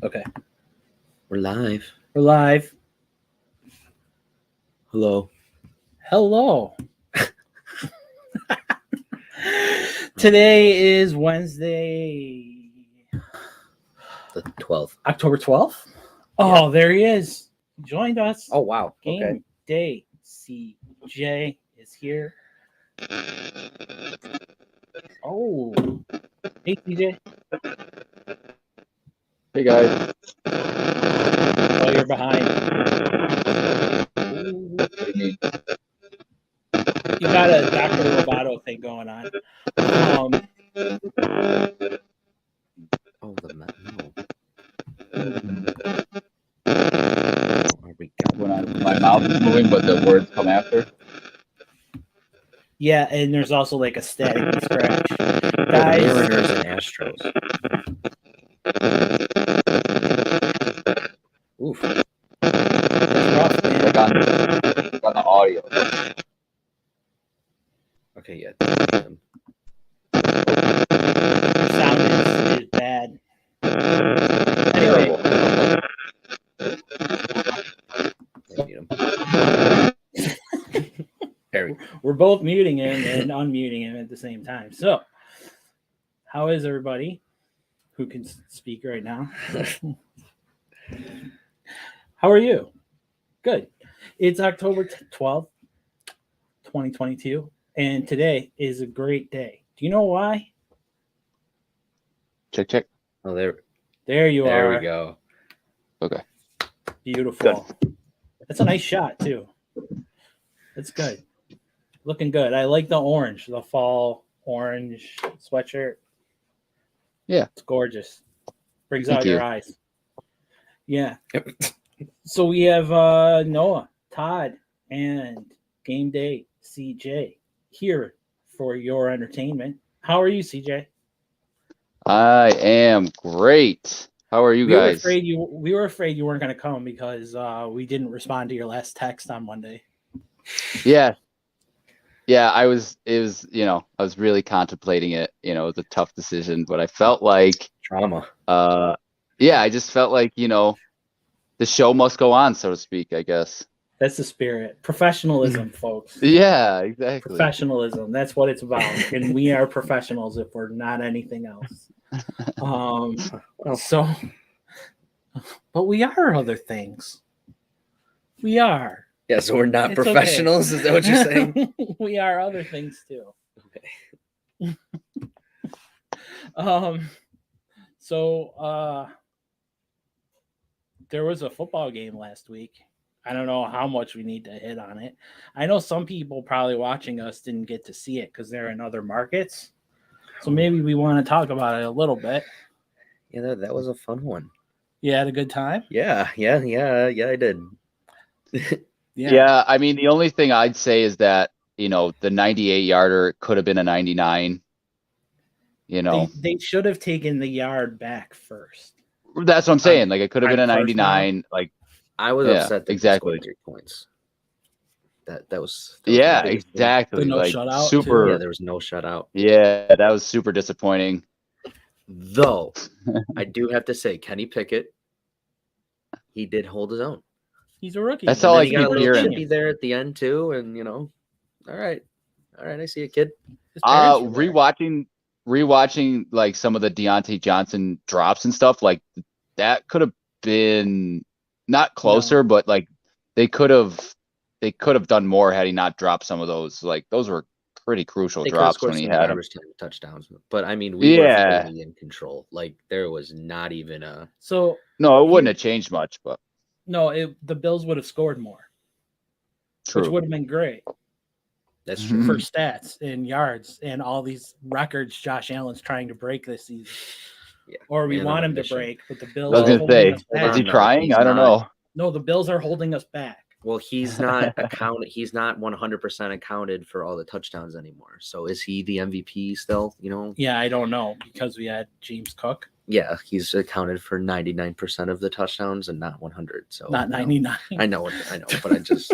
Okay. We're live. We're live. Hello. Hello. Today is Wednesday, The 12th. October 12th. Oh, there he is. He joined us. Oh, wow. Game Okay. day. CJ is here. Oh. Hey, CJ. Hey guys. Oh, you're behind. What do you mean? You got a Dr. Roboto thing going on. Oh, the no. There we go. When my mouth is moving, but the words come after. Yeah, and there's also like a static scratch. The Guys, Mariners and Astros. Oof. it's rough, man. Like on the audio. Okay, yeah. Your sound is bad. Anyway, There we go. we're both muting him and unmuting him at the same time. So, how is everybody who can speak right now? How are you? Good. It's October 12th, 2022, and today is a great day. Do you know why? Check. Oh, there You there are. we go. Okay. Beautiful. That's a nice shot, too. That's good. Looking good. I like the orange, the fall orange sweatshirt. Yeah. It's gorgeous. Brings Thank out your you. eyes. Yeah. So we have Noah, Todd, and Game Day CJ here for your entertainment. How are you, CJ? I am great. How are you We were guys? afraid you weren't going to come because we didn't respond to your last text on Monday. Yeah. Yeah, I was really contemplating it. It was a tough decision, but I felt like Trauma. I just felt like, the show must go on, so to speak, I guess. That's the spirit. Professionalism, folks. Yeah, exactly. Professionalism. That's what it's about. And we are professionals if we're not anything else. But we are other things. We are. Yeah, so we're not It's professionals? okay. Is that what you're saying? We are other things too. Okay. So there was a football game last week. I don't know how much we need to hit on it. I know some people probably watching us didn't get to see it because they're in other markets. So maybe we want to talk about it a little bit. Yeah, that was a fun one. You had a good time? Yeah, I did. Yeah, I mean, the only thing I'd say is that, the 98-yarder could have been a 99. They should have taken the yard back first. That's what I'm saying. Like, it could have been a 99. Like, I was upset that exactly. they scored 3 points. That was exactly. No like shutout, super. too. Yeah, there was no shutout. Yeah, that was super disappointing. Though I do have to say, Kenny Pickett, he did hold his own. He's a rookie. That's all I He got keep a little hearing. chippy there at the end too, and all right, I see a kid. Rewatching like some of the Deontay Johnson drops and stuff, like that could have been not closer, but like they could have done more had he not dropped some of those. Like those were pretty crucial drops when he had them. Touchdowns, but I mean, we were fully in control. Like there was not even a. So no, it wouldn't have changed much, but no, the Bills would have scored more, which would have been great. That's true for stats and yards and all these records Josh Allen's trying to break this season. Yeah, or we want him to break, but the Bills. I was gonna say, is he trying? I don't know. No, the Bills are holding us back. Well, he's not accounted. He's not 100% accounted for all the touchdowns anymore. So is he the MVP still? Yeah, I don't know because we had James Cook. Yeah, he's accounted for 99% of the touchdowns and not 100. So not 99. I know, but I just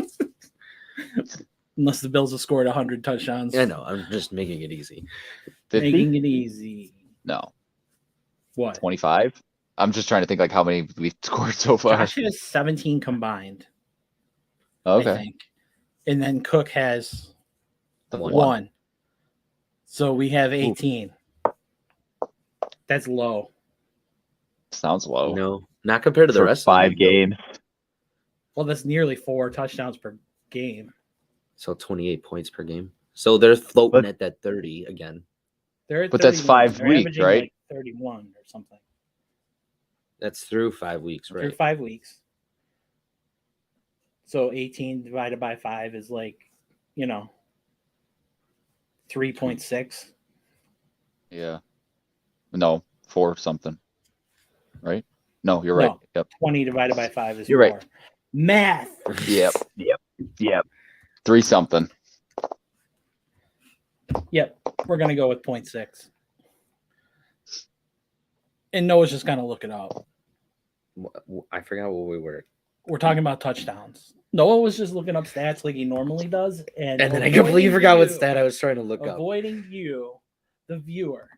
unless the Bills have scored 100 touchdowns. I know. I'm just making it easy. 50? Making it easy. No. What? 25? I'm just trying to think like how many we've scored so far. Josh has 17 combined, I Okay. think. And then Cook has One. 1. So we have 18. That's low. Sounds low. No, not compared to the For rest 5 of the league, though. games. Well, that's nearly 4 touchdowns per game. So 28 points per game. So they're floating But- at that 30 again. They're at But that's 31. 5 They're weeks, averaging right? like 31 or something. That's through 5 weeks, Through right? 5 weeks. So 18 divided by 5 is like, 3.6. Yeah. No, 4 something. Right? No, you're right. No. Yep. 20 divided by 5 is You're right. 4. Math. Yep. Yep. 3 something. Yep. We're going to go with 0.6. And Noah's just going to look it up. I forgot what we were. We're talking about touchdowns. Noah was just looking up stats like he normally does. And And then I completely forgot what you- stat I was trying to look up. avoiding you, the viewer.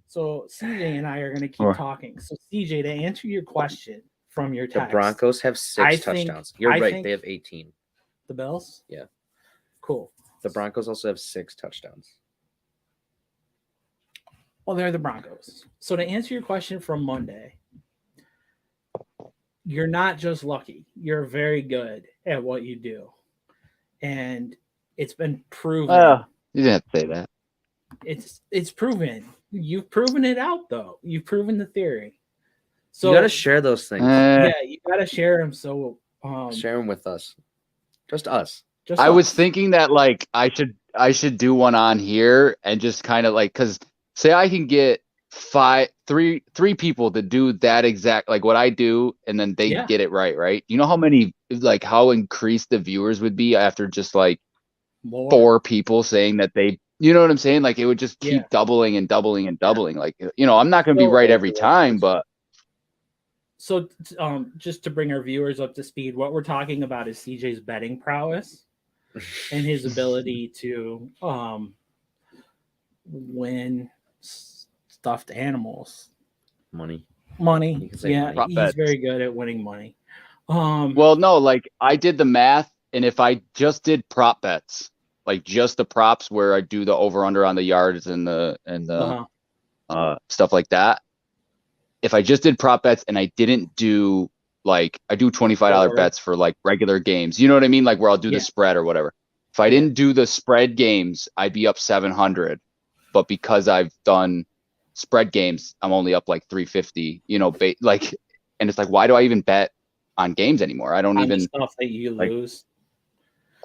So CJ and I are going to keep Sure. talking. So CJ, to answer your question from your The text, Broncos have 6 I think- touchdowns. You're I right. think- They have 18. the Bills? Yeah. Cool. The Broncos also have 6 touchdowns. Well, they're the Broncos. So to answer your question from Monday, you're not just lucky. You're very good at what you do. And it's been proven. You didn't have to say that. It's proven. You've proven it out though. You've proven the theory. So You got to share those things. yeah, you gotta share them. So Share them with us. Just us. just I was us. thinking that like I should do one on here and just kind of like, because say I can get three people to do that exact like what I do, and then they Yeah. get it right. You know how many like how increased the viewers would be after just like More. 4 people saying that they, you know what I'm saying? Like it would just keep Yeah. doubling and doubling and doubling. Like, I'm not going to be So- right every time, but So just to bring our viewers up to speed, what we're talking about is CJ's betting prowess and his ability to win stuffed animals. Money. Money. You can say Yeah, money. Prop he's bets. very good at winning money. well, no, like I did the math, and if I just did prop bets, like just the props where I do the over under on the yards and the uh-huh. stuff like that. If I just did prop bets and I didn't do like I do $25 Over. bets for like regular games, you know what I mean? Like where I'll do Yeah. the spread or whatever. If I Yeah. didn't do the spread games, I'd be up 700. But because I've done spread games, I'm only up like 350. Like, and it's like, why do I even bet on games anymore? I don't On the even. stuff that you like- lose.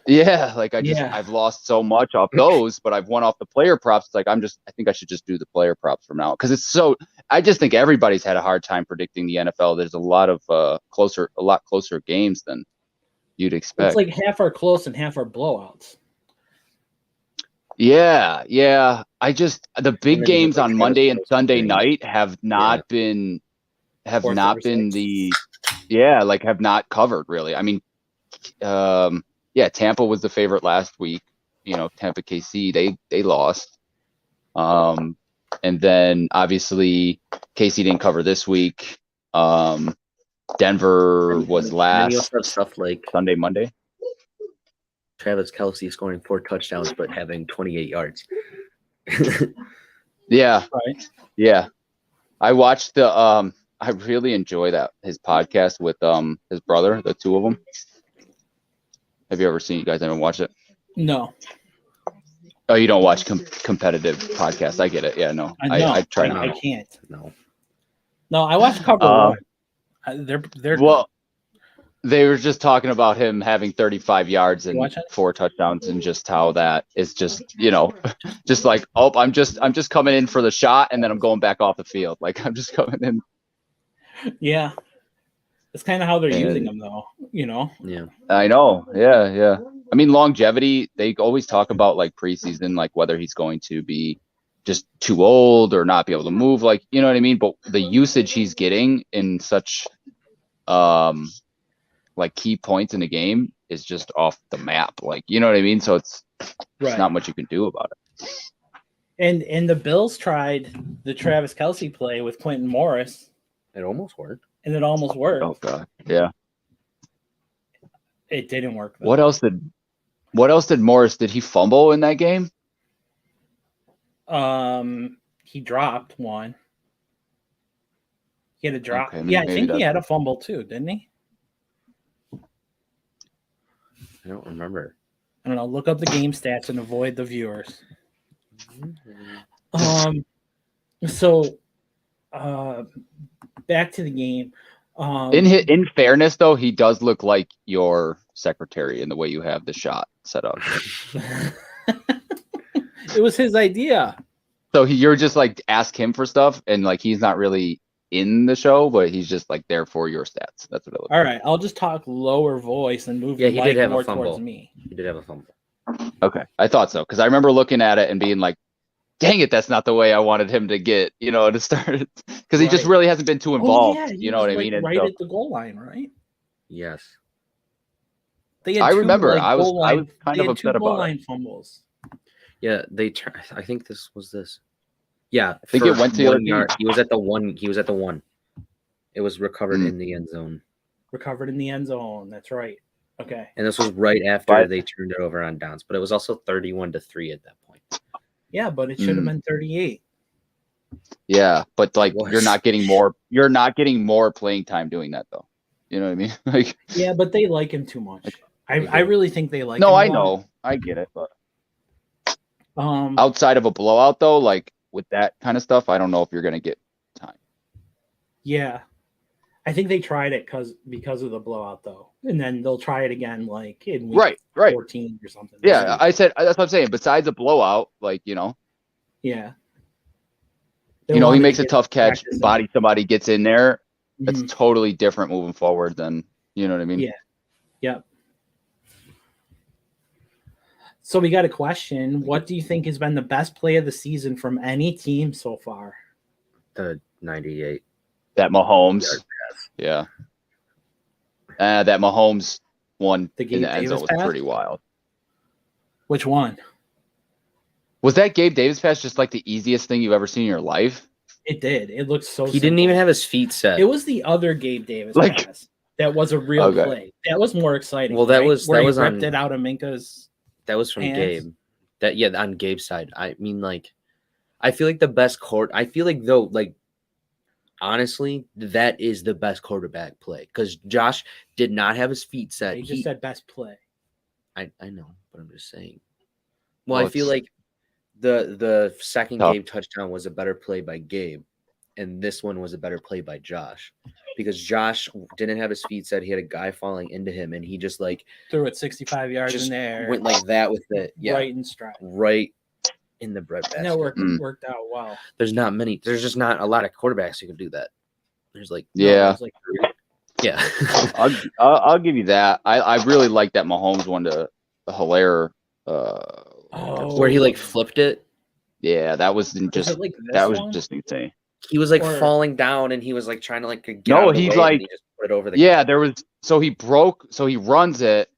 Yeah, like Yeah. I've lost so much off those, but I've won off the player props. It's like I think I should just do the player props from now, because I just think everybody's had a hard time predicting the NFL. There's a lot of a lot closer games than you'd expect. It's like half are close and half are blowouts. Yeah. The And big then you have, games like, on Travis Monday and Kelce Sunday games. night have not been have Fourth not over been six. have not covered really. I mean, Tampa was the favorite last week. Tampa KC, they lost. And then obviously KC didn't cover this week. Denver was And then you last also have stuff like Sunday, Monday. Travis Kelce scoring 4 touchdowns but having 28 yards. Yeah. Right. Yeah. I watched I really enjoy his podcast with his brother, the two of them. Have you ever seen? You guys haven't watched it? No. Oh, you don't watch competitive podcasts. I get it. Yeah, no. I try I not. can't. No. No, I watched Cover One. They're Well, they were just talking about him having 35 yards and watch it? 4 touchdowns, and just how that is just, just like, oh, I'm just coming in for the shot, and then I'm going back off the field. Like I'm just coming in. yeah. It's kind of how they're And- using them, though. Yeah. I know. Yeah. I mean, longevity, they always talk about like preseason, like whether he's going to be just too old or not be able to move, like, you know what I mean? But the usage he's getting in such like key points in the game is just off the map. Like, you know what I mean? So it's Right. not much you can do about it. And the Bills tried the Travis Kelce play with Quentin Morris, It almost worked. and it almost worked. Oh god. Yeah. It didn't work. Though. What else did Morris? Did he fumble in that game? He dropped one. He had a drop. Okay, Yeah, I maybe think he that's had a it. fumble too, didn't he? I don't remember. I don't know. Look up the game stats and avoid the viewers. So, back to the game. In fairness, though, he does look like your secretary in the way you have the shot set up. It was his idea. So you're just like ask him for stuff, and like he's not really in the show, but he's just like there for your stats. That's what it looks All right, I'll just talk lower voice and move the he mic did have more a fumble. towards me. He did have a fumble. like. Okay, I thought so because I remember looking at it and being like, "Dang it, that's not the way I wanted him to get." To start because he just Right. really hasn't been too involved. He You know was, what I mean? And right so, at the goal line, right? Yes. They had I remember, Like, I was goal line, kind they of had two upset goal about it. line fumbles. Yeah, I think this was this. Yeah, I think it went to the other 1 yard. He was at the one. He was at the one. It was recovered in the end zone. Recovered in the end zone. That's right. Okay. And this was right after Right. they turned it over on downs, but it was also 31-3 at that point. Yeah, but it should have been 38. Yeah, but like was. you're not getting more playing time doing that though. You know what I mean? Like Yeah, but they like him too much. I really think they like no, him. I a lot. know. I get it, but Um, outside of a blowout though, like with that kind of stuff, I don't know if you're gonna get time. yeah. I think they tried it because of the blowout though. And then they'll try it again like in week Right. 14 or something. Yeah, I said that's what I'm saying. Besides a blowout, like, Yeah. he makes a tough catch, practice. body somebody gets in there. That's Mhm. totally different moving forward than, you know what I mean? Yeah. Yep. So we got a question. What do you think has been the best play of the season from any team so far? The 98. That Mahomes. Yard Yeah. That Mahomes one The in Gabe the end zone Davis was pass? pretty wild. Which one? Was that Gabe Davis pass just like the easiest thing you've ever seen in your life? It did. It looked so He didn't simple. even have his feet set. It was the other Gabe Davis Like- pass. That was a real Okay. play. That was more exciting. Well, that right? was- where that he was ripped on- it out of Minka's. That was from hands. Gabe. On Gabe's side. I mean, like, I feel like the best I feel like though, like, honestly, that is the best quarterback play because Josh did not have his feet set. He just said best play. I know, but I'm just saying. Well, Well, I feel it's- like the second Tough. Gabe touchdown was a better play by Gabe, and this one was a better play by Josh because Josh didn't have his feet set. He had a guy falling into him, and he just like Threw it 65 yards just in there. went like that with it. Yeah, Right in stride. right in the bread And basket. that worked out well. There's just not a lot of quarterbacks who can do that. There's like Yeah. It was like yeah. I'll give you that. I really like that Mahomes one to Hilaire. Where he like flipped it. Yeah, that was Was just it like this that was one? just insane. He was like Or- falling down and he was like trying to like get No, out of the he's way, like- and he just put it over the Yeah, there was so he runs it,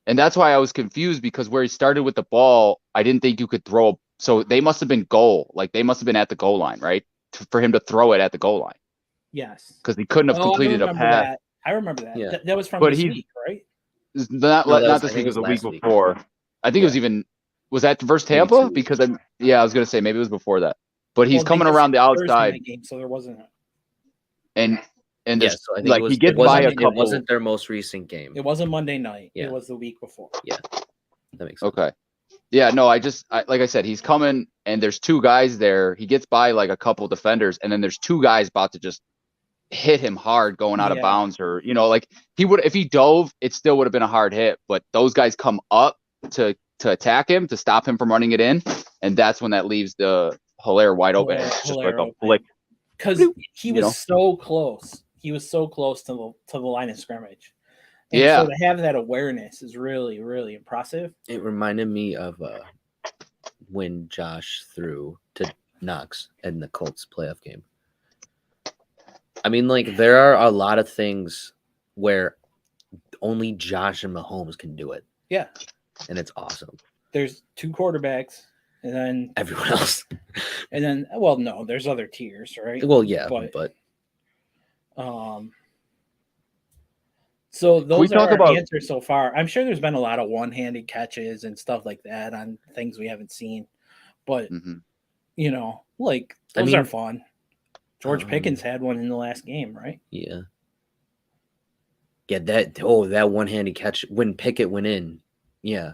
and that's why I was confused because where he started with the ball, I didn't think you could throw. So they must have been goal, like they must have been at the goal line, right? For him to throw it at the goal line Yes. because he couldn't have completed a pass. That. I remember that. Yeah. That was from But this he's- week, right? Not No, that not was- this I week, think it was it a was week last week. before. I think it was even was that versus Maybe Tampa 2 weeks. because I was gonna say maybe it was before that, but he's Well, they coming just around the Thursday outside night game, so there wasn't. and Yeah, there's so I think like it was, he gets it wasn't- by a It couple. wasn't their most recent game. It wasn't Monday night. Yeah. It was the week before. That makes sense. Okay. Yeah, no, like I said, he's coming and there's two guys there. He gets by like a couple defenders, and then there's two guys about to just hit him hard going out of Yeah. bounds, or like he would if he dove, it still would have been a hard hit. But those guys come up to attack him to stop him from running it in, and that's when that leaves the Hilaire wide open. Hilaire- It's just Hilaire like a open. flick. Because he You was know? so close. He was so close to the line of scrimmage. And Yeah. so to have that awareness is really, really impressive. It reminded me of when Josh threw to Knox in the Colts playoff game. I mean, like, there are a lot of things where only Josh and Mahomes can do it, Yeah. and it's awesome. There's two quarterbacks, and Everyone else, then well, no, there's other tiers, right? well, yeah, But- but So we those are talk our about- answers so far. I'm sure there's been a lot of one-handed catches and stuff like that on things we haven't seen, but Mhm. you know, like I those are mean, fun. George Pickens had one in the last game, right? Yeah. Yeah, that one-handed catch when Pickett went in. Yeah.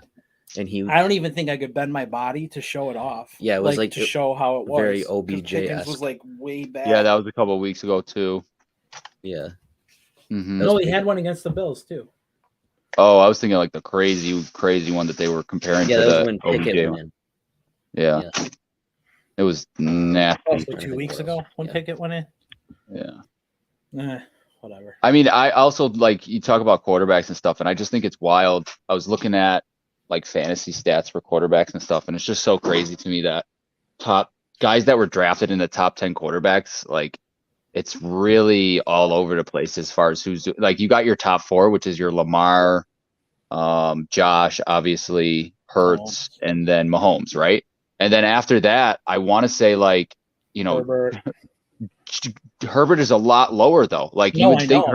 And I don't even think I could bend my body to show it off. Yeah, it was like to show how it was. very 'cause Pickens OBJ-esque. was like way back. Yeah, that was a couple of weeks ago too. Yeah. Mhm. No, he had one against the Bills too. Oh, I was thinking like the crazy one that they were comparing Yeah, to that was the when Pickett OBJ went one. in. Yeah. It was nasty. Also, trying to 2 think weeks what ago else. when Yeah. Pickett went in. Yeah. Whatever. I mean, I also like you talk about quarterbacks and stuff, and I just think it's wild. I was looking at like fantasy stats for quarterbacks and stuff, and it's just so crazy to me that top guys that were drafted in the top 10 quarterbacks, like it's really all over the place as far as who's like you got your top 4, which is your Lamar, Josh, obviously Hurts, and then Mahomes, right? And then after that, I want to say like, you know, Herbert is a lot lower though. Like you would think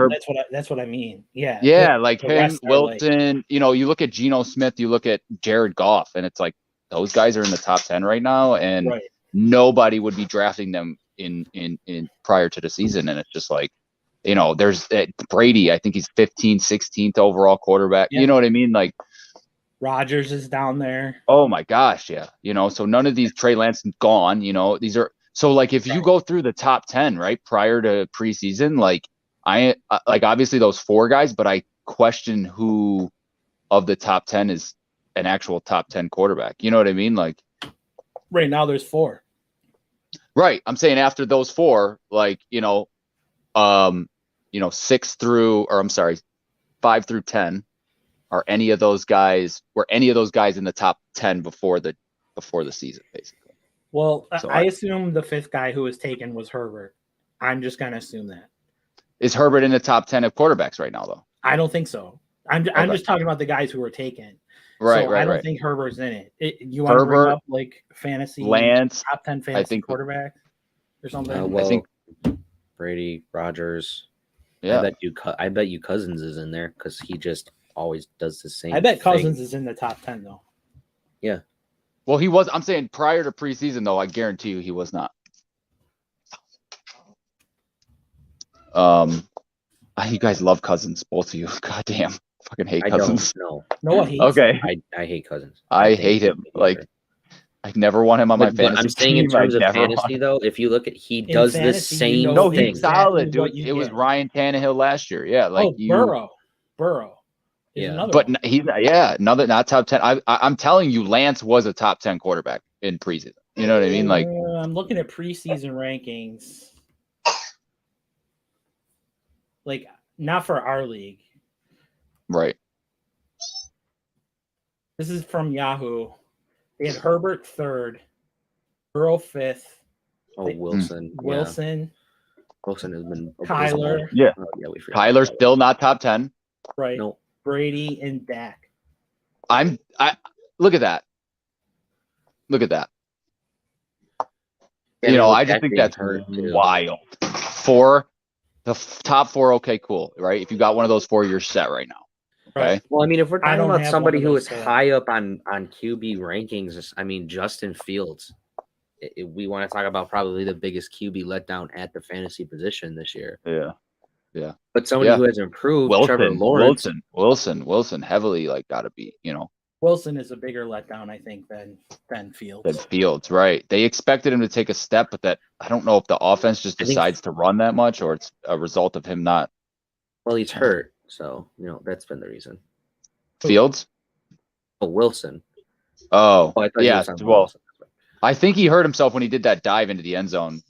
that's what I mean. Yeah. Yeah, like the him, rest are, like- Wilson, you know, you look at Geno Smith, you look at Jared Goff, and it's like those guys are in the top 10 right now, and Right. nobody would be drafting them in prior to the season. And it's just like, you know, there's Brady, I think he's 15th, 16th overall quarterback. Yeah. You know what I mean? Like Rodgers is down there. oh my gosh, yeah. You know, so none of these Trey Lance is gone, you know, these are so like if you Right. go through the top 10, right, prior to preseason, like I like obviously those 4 guys, but I question who of the top 10 is an actual top 10 quarterback. You know what I mean? Like Right now there's 4. right. I'm saying after those 4, like, 6 through, or I'm sorry, 5 through 10 are any of those guys, were any of those guys in the top 10 before the season, basically. Well, So I assume the 5th guy who was taken was Herbert. I'm just gonna assume that. Is Herbert in the top 10 of quarterbacks right now, though? I don't think so. I'm Okay. just talking about the guys who were taken. Right, so right, I don't right. think Herbert's in it. You want to bring Herbert, up like fantasy Lance, top 10 fantasy think- quarterback or something? Well, I think- Brady, Rodgers. Yeah. I bet you Cousins is in there because he just always does the same. I bet Cousins thing. is in the top 10 though. Yeah. Well, he was. I'm saying prior to preseason, though, I guarantee you he was not. You guys love Cousins, both of you. God damn, fucking hate I Cousins. don't know. Noah hates Okay, him. I hate Cousins. I think hate he's him. mediocre. Like I never want him on my But fantasy I'm saying team. in terms I of never want fantasy, him. though, if you look at he does the fantasy, you same know No, thing. he's exactly solid, what dude. you It was get. Ryan Tannehill last year. Yeah, like Burrow is Yeah. another But one. he's not. Yeah, another not top 10. I'm telling you, Lance was a top 10 quarterback in preseason. You know what I mean? Like, I'm looking at preseason rankings. Like not for our league. right. This is from Yahoo. They had Herbert 3rd, Burrow 5th, Oh, Wilson. Yeah. Wilson, Wilson has been Kyler. abysmal. Yeah. Oh, yeah, we forgot. Kyler's still not top 10. right? No. Brady and Dak. I look at that. Look at that. Yeah, You know, with I just Dak think being that's hurt, too. wild. Top 4, okay, cool, right? If you got one of those 4, you're set right now. Okay. Well, I mean, if we're I talking don't about have somebody one of who those is four. high up on QB rankings, I mean, Justin Fields. We want to talk about probably the biggest QB letdown at the fantasy position this year. Yeah. But somebody who has improved, Trevor Lawrence. Wilson heavily like got to be, Wilson is a bigger letdown, I think, than Fields. than Fields, right? They expected him to take a step, but that I don't know if the offense just I think- decides to run that much or it's a result of him not. Well, he's hurt, so that's been the reason. Fields? Oh, Wilson. Oh, Oh, I thought he yeah. was talking about Well, Wilson. I think he hurt himself when he did that dive into the end zone.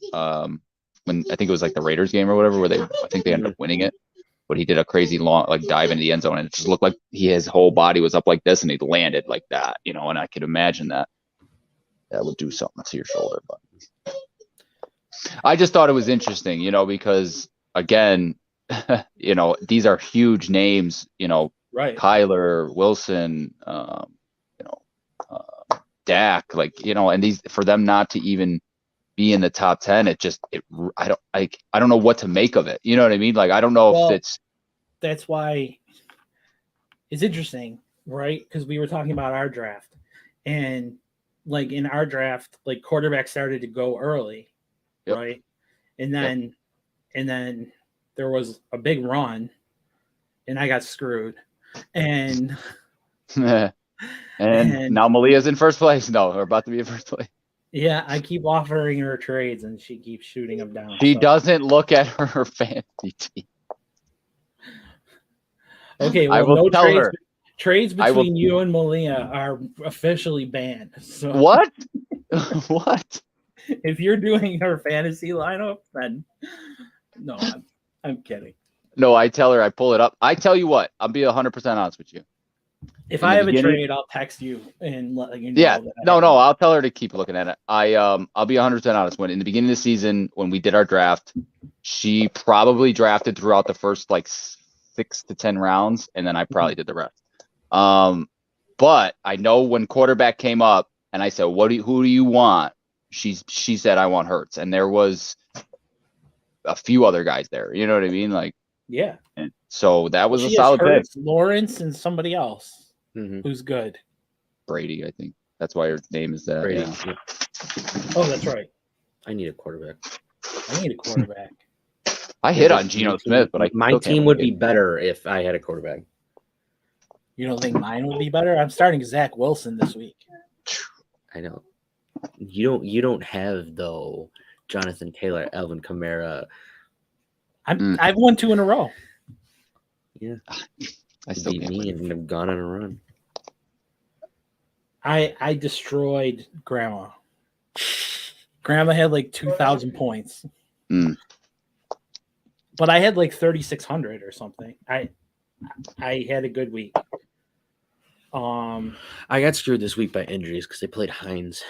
When I think it was like the Raiders game or whatever, where I think they ended up winning it. But he did a crazy long like dive into the end zone, and it just looked like his whole body was up like this, and he landed like that, and I could imagine that would do something to your shoulder. But I just thought it was interesting, because again, these are huge names, Right. Kyler, Wilson, Dak, and these for them not to even be in the top 10. I don't know what to make of it. You know what I mean? Like, I don't know Well, if it's, that's why it's interesting, right? Because we were talking about our draft, and like in our draft, like quarterback started to go early, Yep. right? And then there was a big run, and I got screwed. And and now Malia's in first place. No, we're about to be in first place. yeah, I keep offering her trades, and she keeps shooting them down. She so. doesn't look at her fantasy team. Okay, I well, will no tell trades. her. Trades I will- between you and Malia are officially banned. So What? What? if you're doing her fantasy lineup, then no, I'm kidding. No, I tell her, I pull it up. I tell you what, I'll be 100% honest with you. If In I the have a beginning- trade, I'll text you and let you know. Yeah, that I no, have no, it. I'll tell her to keep looking at it. I'll be 100% honest. When in the beginning of the season, when we did our draft, she probably drafted throughout the first like 6 to 10 rounds, and then I probably did the rest. But I know when quarterback came up, and I said, who do you want? She said, I want Hurts, and there was a few other guys there. You know what I mean? Like, Yeah. and so that was a She has solid pick. Hurts, Lawrence, and somebody else who's good. Brady, I think that's why her name is that. Brady. Yeah. Oh, that's right. I need a quarterback. I need a quarterback. I hit on Geno Smith, but my team would be better if I had a quarterback. You don't think mine would be better? I'm starting Zach Wilson this week. I know. You don't have though Jonathan Taylor, Alvin Kamara. I've won 2 in a row. Yeah, I still beat can't me believe it. and have gone on a run. I destroyed Grandma. Grandma had like 2,000 points. But I had like 3,600 or something. I had a good week. I got screwed this week by injuries because they played Hines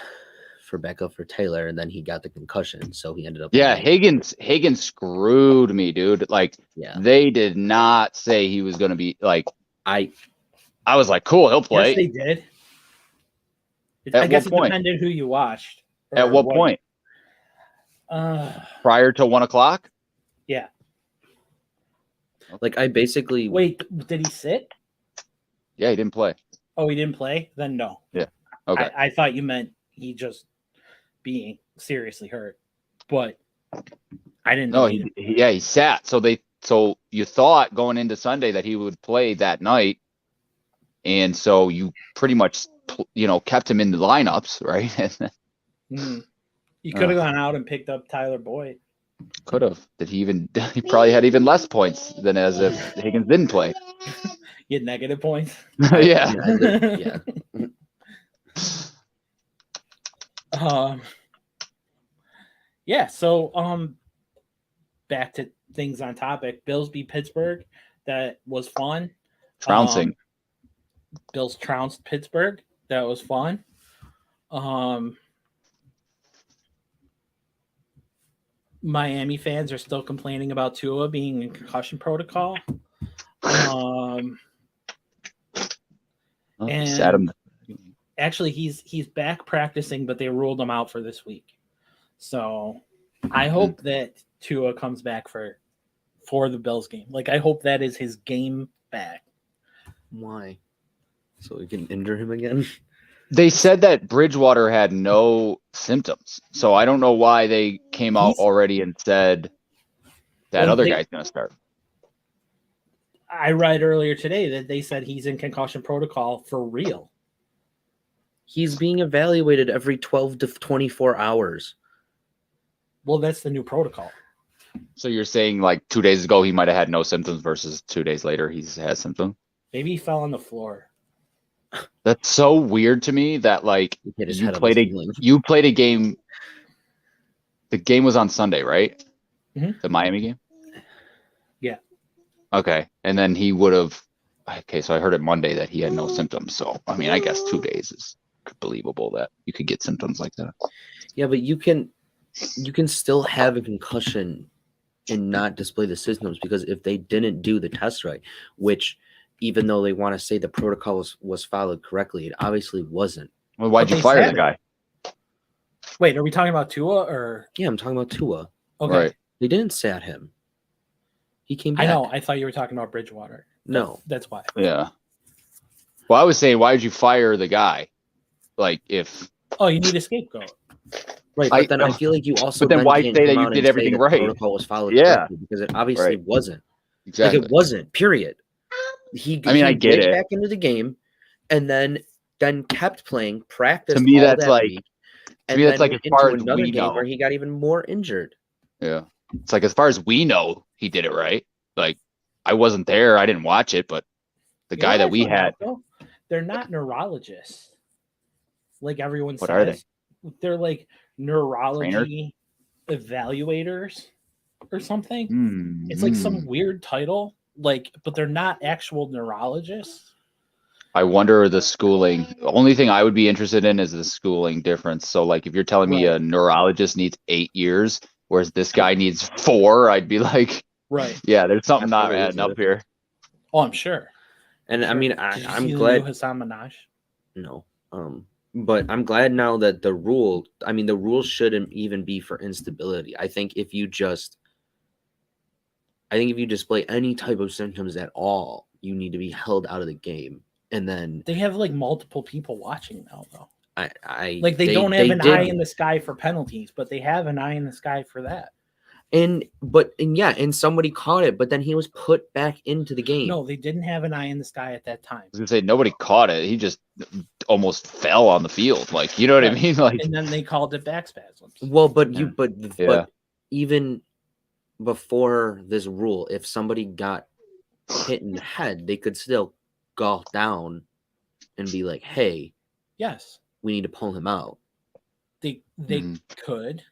for backup for Taylor, and then he got the concussion, so he ended up. Yeah, Higgins screwed me, dude. Like, yeah, they did not say he was going to be like. I was like, cool, he'll play. Yes, they did. At I guess what it point? depended who you watched. At what point? Prior to 1 o'clock? Yeah. like I basically Wait, did he sit? Yeah, he didn't play. Oh, he didn't play? Then no. Yeah. Okay. I thought you meant he just being seriously hurt, but I didn't know. No, he sat. So you thought going into Sunday that he would play that night, and so you pretty much kept him in the lineups, right? You could have gone out and picked up Tyler Boyd. Could have. He probably had even less points than as if Higgins didn't play. You had negative points. Yeah. yeah. Yeah. So back to things on topic. Bills beat Pittsburgh. That was fun. Trouncing. Bills trounced Pittsburgh. That was fun. Miami fans are still complaining about Tua being in concussion protocol. And actually, he's back practicing, but they ruled him out for this week. So I hope that Tua comes back for the Bills game. Like, I hope that is his game back. Why? So we can injure him again? They said that Bridgewater had no symptoms, so I don't know why they came out already and said that other guy's going to start. I read earlier today that they said he's in concussion protocol for real. He's being evaluated every 12 to 24 hours. Well, that's the new protocol. So you're saying like 2 days ago he might have had no symptoms versus 2 days later he's had symptoms? Maybe he fell on the floor. That's so weird to me that like you played a game. The game was on Sunday, right? Mm-hmm. The Miami game? Yeah. Okay. And then he would have. Okay. So I heard it Monday that he had no symptoms. So, I mean, I guess 2 days is believable that you could get symptoms like that. Yeah, but you can still have a concussion and not display the symptoms, because if they didn't do the test right, which even though they want to say the protocol was followed correctly, it obviously wasn't. Well, why'd you fire the guy? Wait, are we talking about Tua or Yeah, I'm talking about Tua. okay? Right. They didn't sat him. He came back. I know. I thought you were talking about Bridgewater. No. That's why. Yeah. Well, I was saying, why did you fire the guy? Like, if Oh, you need a scapegoat. Right, but then I feel like you also but then why can't say that come you out did and say everything that the right? protocol was followed Yeah. correctly, because it obviously Right. wasn't. exactly. Like, it wasn't. Period. I mean, I get went it. back into the game, and then kept playing, practiced me, all that's that like- week, to and me, that's then like went as far into as another we game know. where he got even more injured. Yeah. It's like, as far as we know, he did it right. Like, I wasn't there. I didn't watch it, but the You know guy what that I we found had, out, though? They're not neurologists, like everyone What says. are they? They're like neurology evaluators or something. It's like some weird title, like, but they're not actual neurologists. I wonder the schooling. The only thing I would be interested in is the schooling difference. So, like, if you're telling me Right. a neurologist needs 8 years, whereas this guy needs 4, I'd be like, Right. yeah, there's something not Absolutely. adding up here. Oh, I'm sure. And I Sure. mean, Did you I'm see the glad. new Hassan Minaj? No. But I'm glad now that the rule shouldn't even be for instability. I think if you display any type of symptoms at all, you need to be held out of the game. And then They have like multiple people watching now, though. they don't have an did- eye in the sky for penalties, but they have an eye in the sky for that. and somebody caught it, but then he was put back into the game. No, they didn't have an eye in the sky at that time. I was gonna say nobody caught it. He just almost fell on the field. Like, you know what I Right. mean? Like, And then they called it back spasms. Well, but Yeah. but Yeah. even before this rule, if somebody got hit in the head, they could still go down and be like, "Hey, Yes, we need to pull him out." they could,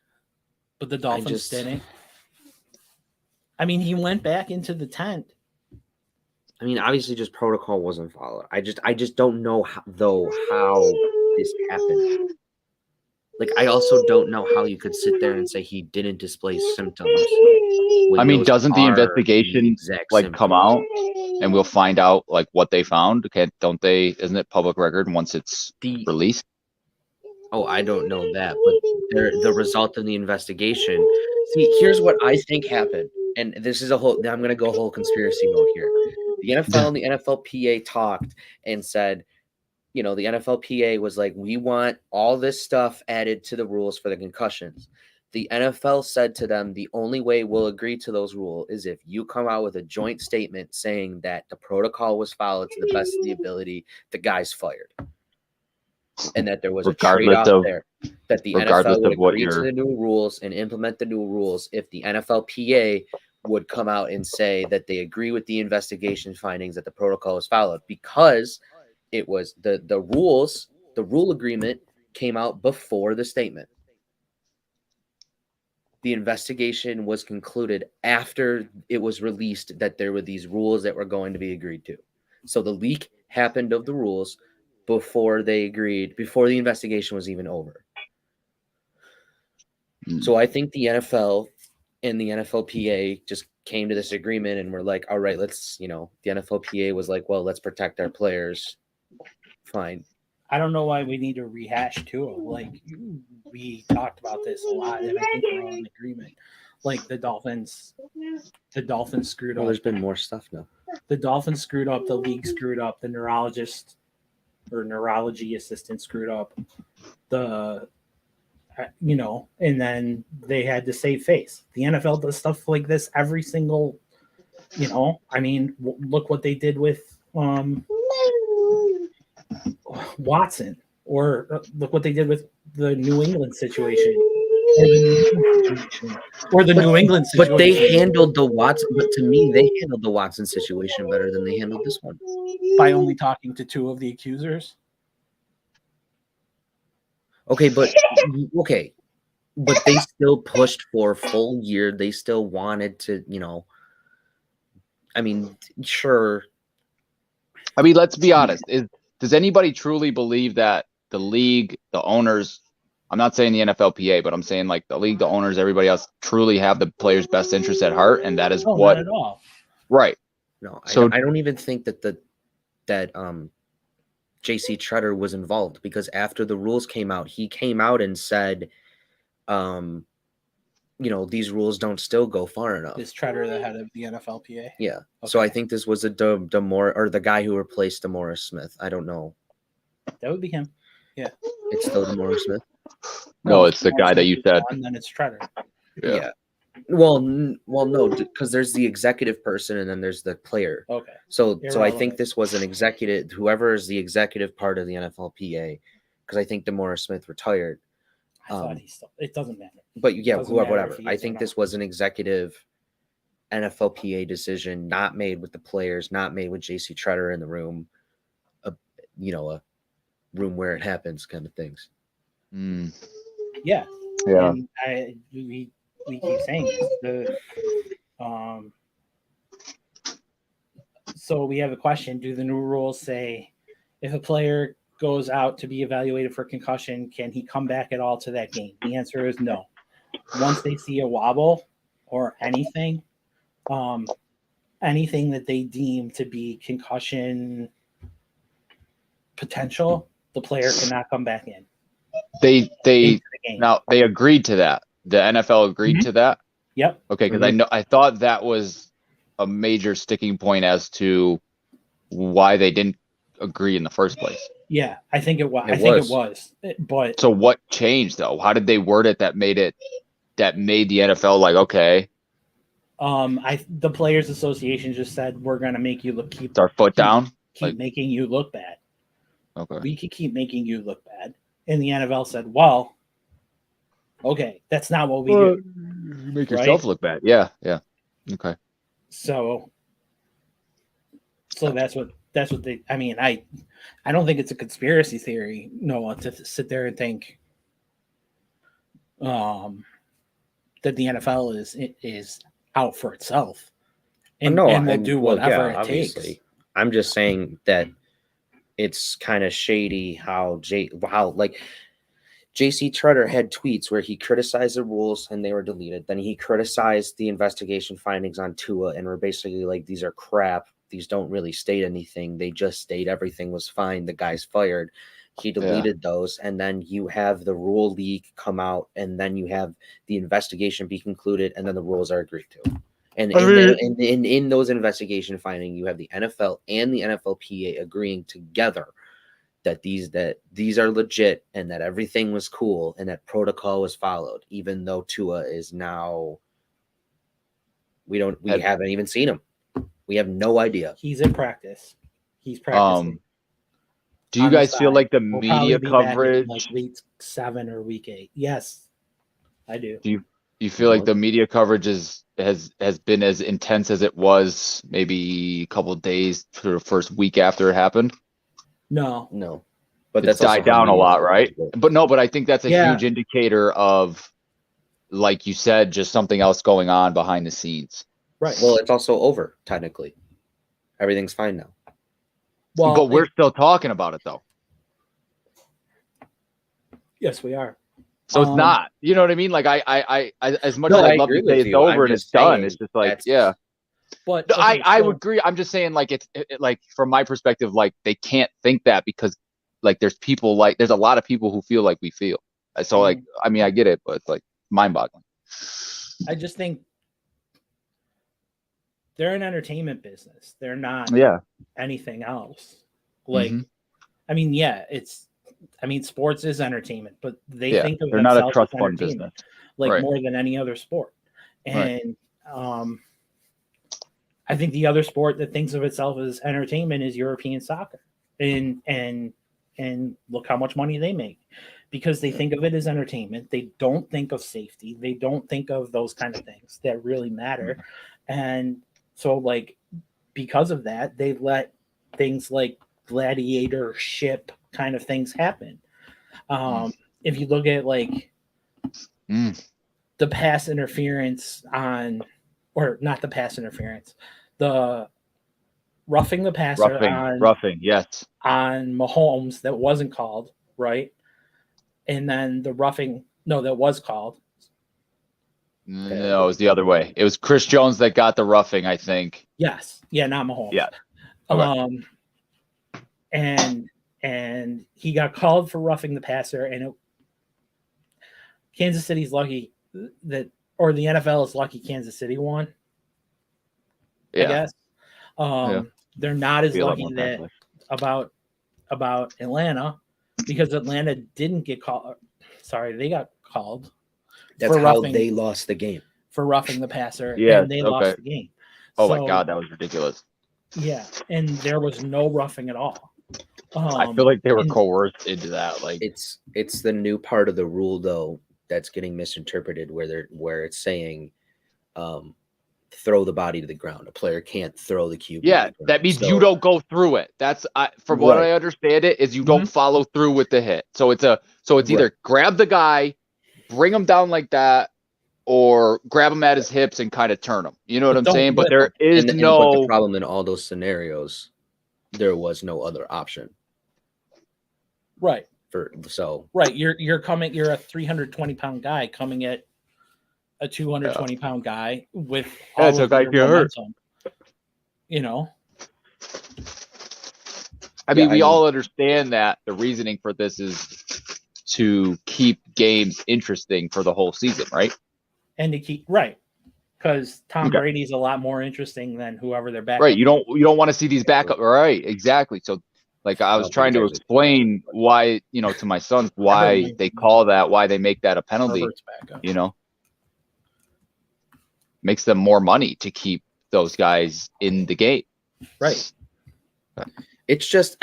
but the Dolphins just- didn't. I mean, he went back into the tent. I mean, obviously, just protocol wasn't followed. I just don't know how this happened. Like, I also don't know how you could sit there and say he didn't display symptoms. when I mean, those doesn't the are investigation exact like come symptoms. out and we'll find out like what they found? Okay, don't they? Isn't it public record once it's released? Oh, I don't know that, but the result of the investigation. See, here's what I think happened, and this is I'm going to go whole conspiracy mode here. The NFL and the NFLPA talked and said, the NFLPA was like, we want all this stuff added to the rules for the concussions. The NFL said to them, the only way we'll agree to those rules is if you come out with a joint statement saying that the protocol was followed to the best of the ability, the guy's fired. And that there was a trade-off there, that the NFL would agree to the new rules and implement the new rules if the NFLPA would come out and say that they agree with the investigation findings that the protocol was followed, because it was the rule agreement came out before the statement. The investigation was concluded after it was released that there were these rules that were going to be agreed to. So the leak happened of the rules before they agreed, before the investigation was even over. So I think the NFL and the NFLPA just came to this agreement and were like, all right, let's, the NFLPA was like, well, let's protect our players. Fine. I don't know why we need to rehash Tua. Like, we talked about this a lot, and I think we're all in agreement. Like, the Dolphins screwed up. There's been more stuff now. The Dolphins screwed up. The league screwed up. The neurologist or neurology assistant screwed up. And then they had to save face. The NFL does stuff like this every single, look what they did with Watson, or look what they did with the New England situation. Or the New England situation. But they handled the Watson. But to me, they handled the Watson situation better than they handled this one. By only talking to two of the accusers. Okay, but they still pushed for a full year. They still wanted to, sure. I mean, let's be honest. Does anybody truly believe that the league, the owners, I'm not saying the NFLPA, but I'm saying like the league, the owners, everybody else truly have the players' best interest at heart? And that is what? Not at all. Right. No, So I don't even think that JC Treader was involved, because after the rules came out, he came out and said these rules don't still go far enough. Is Treader the head of the NFLPA? Yeah. So I Okay. think this was a Demore or the guy who replaced DeMaurice Smith. I don't know. That would be him. It's still DeMaurice Smith. No, Well, it's the if guy that you Smith is said. gone, then it's Treader. Yeah. Well, no, because there's the executive person and then there's the player. Okay. So I Irrelevant. think this was an executive, whoever is the executive part of the NFLPA, because I think DeMaurice Smith retired. I thought he's still. It doesn't matter. But yeah, Doesn't matter whatever. if he I is or think not. this was an executive NFLPA decision, not made with the players, not made with JC Treader in the room, a room where it happens kind of things. Mm, Yeah. yeah. And we keep saying this. So we have a question. Do the new rules say if a player goes out to be evaluated for concussion, can he come back at all to that game? The answer is no. Once they see a wobble or anything that they deem to be concussion potential, the player cannot come back in. They into the game. now they agreed to that. The NFL agreed to that. Yep. Okay, because I thought that was a major sticking point as to why they didn't agree in the first place. Yeah, I think it was. It I think was. it was. But So what changed though? How did they word it that made the NFL like, okay, the Players Association just said we're gonna make you keep it's our foot down? Keep making you look bad. Okay. We could keep making you look bad. And the NFL said, well, okay, that's not what we do. You make yourself look bad. Yeah, yeah. Okay. So that's what they. I mean, I don't think it's a conspiracy theory, Noah, to sit there and think that the NFL is out for itself and will do whatever it takes. I'm just saying that it's kind of shady how JC Treader had tweets where he criticized the rules and they were deleted. Then he criticized the investigation findings on Tua and were basically like, these are crap. These don't really state anything. They just state everything was fine. The guy's fired. He deleted those. And then you have the rule leak come out and then you have the investigation be concluded and then the rules are agreed to. And in those investigation findings, you have the NFL and the NFLPA agreeing together that these are legit and that everything was cool and that protocol was followed, even though Tua is now we haven't even seen him. We have no idea. He's in practice. He's practicing. Do you guys feel like the media coverage like week 7 or week 8? Yes, I do. Do you feel like the media coverage has been as intense as it was maybe a couple of days for the first week after it happened? No. But that's died down a lot, right? But I think that's a huge indicator of, like you said, just something else going on behind the scenes. Right. Well, it's also over, technically. Everything's fine now. Well, but we're still talking about it though. Yes, we are. So it's not, you know what I mean? Like I as much as I'd love to say it's over and it's done, it's just like, yeah. But I would agree. I'm just saying, like, it's like from my perspective, like they can't think that because like there's a lot of people who feel like we feel. So like, I mean, I get it, but it's like mind-boggling. I just think they're an entertainment business. They're not anything else. Like, I mean, sports is entertainment, but they think of they're themselves not a trust as fund business, like more than any other sport. And I think the other sport that thinks of itself as entertainment is European soccer, and look how much money they make because they think of it as entertainment. They don't think of safety. They don't think of those kind of things that really matter. And so, like, because of that, they let things like gladiator ship kind of things happen. If you look at like the pass interference or not the pass interference, the roughing the passer roughing, yes, on Mahomes that wasn't called, right? And then the roughing, no, that was called. No, it was the other way. It was Chris Jones that got the roughing, I think. Yes, yeah, not Mahomes. Yeah. Okay. And he got called for roughing the passer, and Kansas City's lucky that, or the NFL is lucky Kansas City won. I Yeah. guess. Yeah. They're not as Be a lot lucky more that complex. about Atlanta, because Atlanta didn't get called. Sorry, they got called. That's for how roughing, they lost the game. for roughing the passer, Yeah, and they okay. lost the game. Oh my God, that was ridiculous. Yeah, and there was no roughing at all. I feel like they were and- coerced into that. Like, It's the new part of the rule though that's getting misinterpreted, where it's saying throw the body to the ground. A player can't throw the QB. yeah, that means you don't go through it. That's from what I understand it is you don't follow through with the hit. So it's either grab the guy, bring him down like that, or grab him at his hips and kind of turn him. You know what I'm don't saying? But whip there is but no the problem in all those scenarios, there was no other option. right. Right. You're a 320-pound guy coming at a 220-pound guy with all of your momentum. You know. I mean, we all understand that the reasoning for this is to keep games interesting for the whole season, right? And to keep because Tom Brady's a lot more interesting than whoever their backup. Right. You don't want to see these backup. Right. Exactly. So, like, I was trying to explain why, to my son, why they call that, why they make that a penalty. Makes them more money to keep those guys in the game. Right. It's just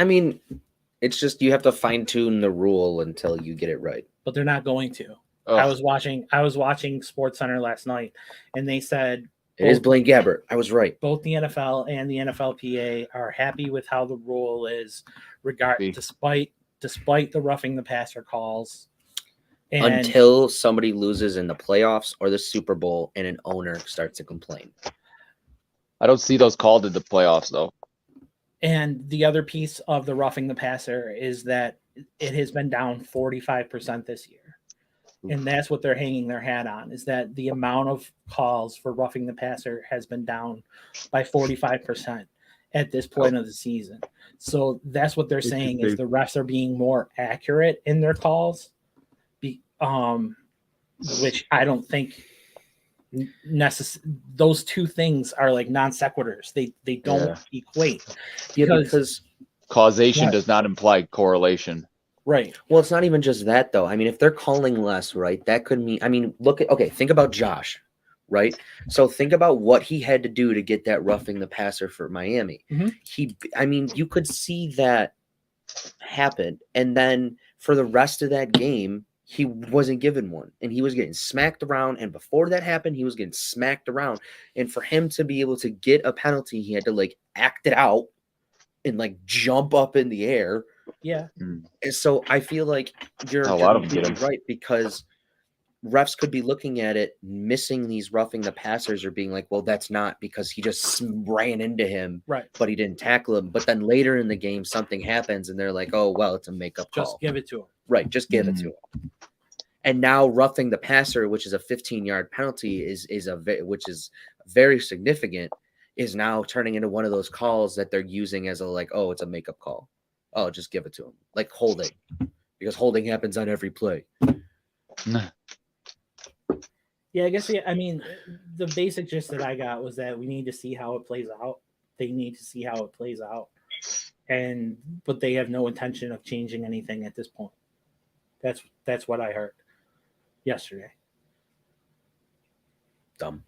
you have to fine tune the rule until you get it right. But they're not going to. I was watching SportsCenter last night, and they said it is Blaine Gabbert. I was right. Both the NFL and the NFLPA are happy with how the rule is, despite the roughing the passer calls. Until somebody loses in the playoffs or the Super Bowl and an owner starts to complain. I don't see those called in the playoffs, though. And the other piece of the roughing the passer is that it has been down 45% this year. And that's what they're hanging their hat on, is that the amount of calls for roughing the passer has been down by 45% at this point of the season. So that's what they're saying, is the refs are being more accurate in their calls, which I don't think those two things are like non sequiturs. They don't equate. Because causation does not imply correlation. Right. Well, it's not even just that, though. I mean, if they're calling less, right, that could mean, think about Josh, right? So think about what he had to do to get that roughing the passer for Miami. Mm-hmm. You could see that happen. And then for the rest of that game, he wasn't given one, and he was getting smacked around. And before that happened, he was getting smacked around. And for him to be able to get a penalty, he had to act it out and jump up in the air. Yeah. And so I feel like you're right, because refs could be looking at it, missing these roughing the passers, or being like, well, that's not because he just ran into him, right? But he didn't tackle him. But then later in the game, something happens, and they're like, oh, well, it's a makeup call. Just give it to him. Right. Just give it to him. And now roughing the passer, which is a 15-yard penalty, which is very significant, is now turning into one of those calls that they're using as oh, it's a makeup call. Oh, just give it to him. Like holding, because holding happens on every play. Yeah, I guess. Yeah, I mean, the basic gist that I got was that we need to see how it plays out. They need to see how it plays out, but they have no intention of changing anything at this point. That's what I heard yesterday. Dumb.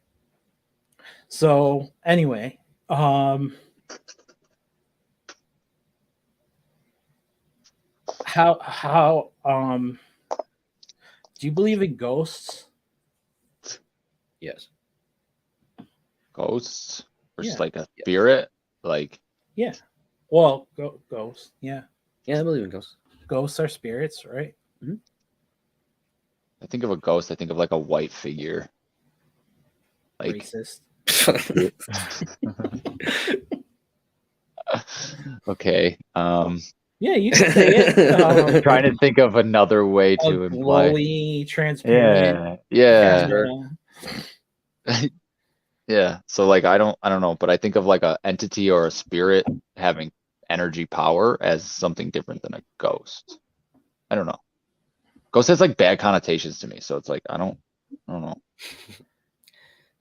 So anyway, how do you believe in ghosts? Yes. Ghosts? Or just like a spirit? Yeah. Well, ghosts. Yeah. Yeah, I believe in ghosts. Ghosts are spirits, right? Mm-hmm. I think of a ghost, I think of a white figure. Racist. Okay. Yeah, you can say it. I'm trying to think of another way to imply. Glowy, transparent. Yeah. Yeah. So I don't know, but I think of a entity or a spirit having energy power as something different than a ghost. I don't know. Ghost has like bad connotations to me, so it's like I don't know.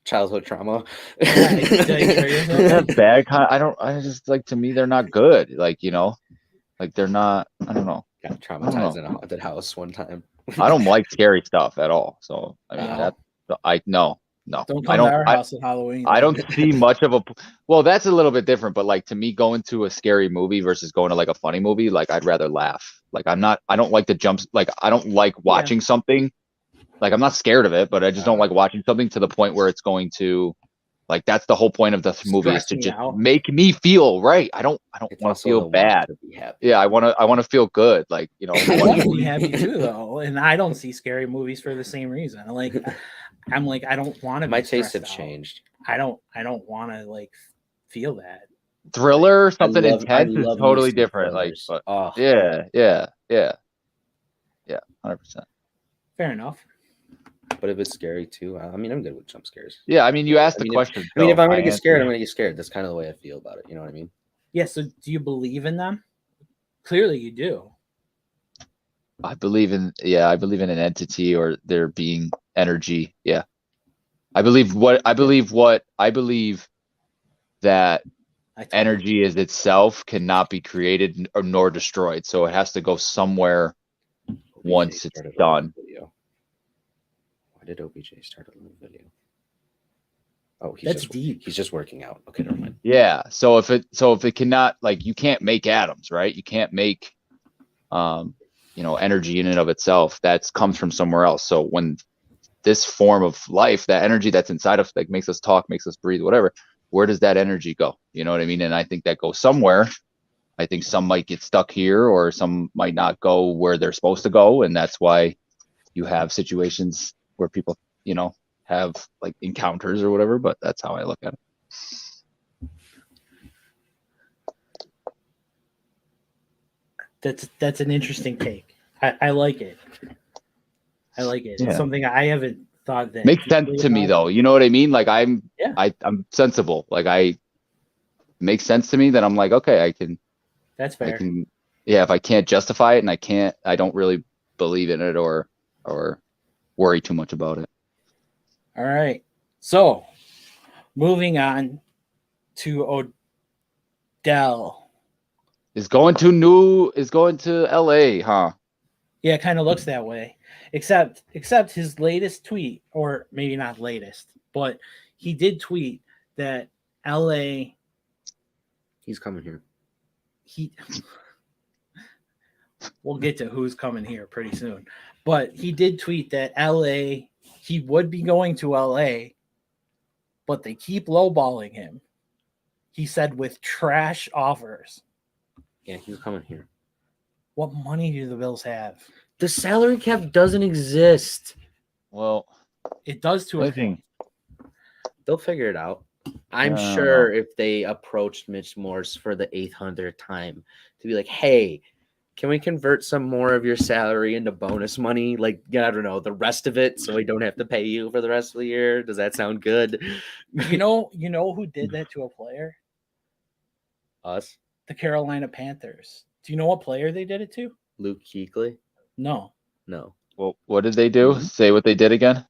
Childhood trauma. Did I trigger It something? has bad I just like, to me they're not good. Like, like they're not. I don't know. Got traumatized in a haunted house one time. I don't like scary stuff at all. So I mean No. no. Don't I come to don't. our house at Halloween. I then. don't see much of a. Well, that's a little bit different, but like to me, going to a scary movie versus going to like a funny movie, like I'd rather laugh. Like I don't like the jumps. Like I don't like watching something. Like I'm not scared of it, but I just don't like watching something to the point where it's going to, like that's the whole point of the movie is Stress to me just out. make me feel right. I don't It's want to also feel the want bad. to be happy. Yeah, I want to feel good. Like I want to be happy too, though, and I don't see scary movies for the same reason. Like, I'm like, I don't want to. My be tastes have stressed out. changed. I don't want to like feel that. thriller, something I intense is love me totally some different. Like, thrillers. but Oh, yeah, 100%. Fair enough. but if it's scary too, I mean, I'm good with jump scares. Yeah, I mean, you asked the mean, question. I mean, if so I'm gonna get scared, answered. I'm gonna get scared. That's kind of the way I feel about it. You know what I mean? Yeah. So, do you believe in them? Clearly, you do. I believe in an entity or there being energy. Yeah. I believe that I totally energy is itself cannot be created nor destroyed. So it has to go somewhere once it's started a done. video. Why did OBJ start a little video? Oh, That's deep. He's just working out. Okay, never mind. Yeah. So if it cannot, like, you can't make atoms, right? You can't make energy in and of itself. That comes from somewhere else. So when this form of life, that energy that's inside of, like, makes us talk, makes us breathe, whatever, where does that energy go? You know what I mean? And I think that goes somewhere. I think some might get stuck here or some might not go where they're supposed to go. And that's why you have situations where people, have like encounters or whatever, but that's how I look at it. That's an interesting take. I like it. I like it. Yeah. It's something I haven't thought that Makes sense to me though. You know what I mean? Like I'm sensible. Like makes sense to me that I'm like, okay, I can. That's fair. If I can't justify it and I don't really believe in it or worry too much about it. All right. So, moving on to Odell. Is going to LA, huh? Yeah, it kind of looks that way. Except his latest tweet, or maybe not latest, but he did tweet that LA. He's coming here. We'll get to who's coming here pretty soon. But he did tweet that LA, he would be going to LA, but they keep lowballing him. He said with trash offers. Yeah, he's coming here. What money do the Bills have? The salary cap doesn't exist. Well, It does to a point. They'll figure it out. I'm sure if they approached Mitch Morse for the 800th time to be like, hey, can we convert some more of your salary into bonus money? Like, I don't know, the rest of it, so we don't have to pay you for the rest of the year. Does that sound good? You know who did that to a player? Us? The Carolina Panthers. Do you know what player they did it to? Luke Kuechly? No. Well, what did they do? Say what they did again?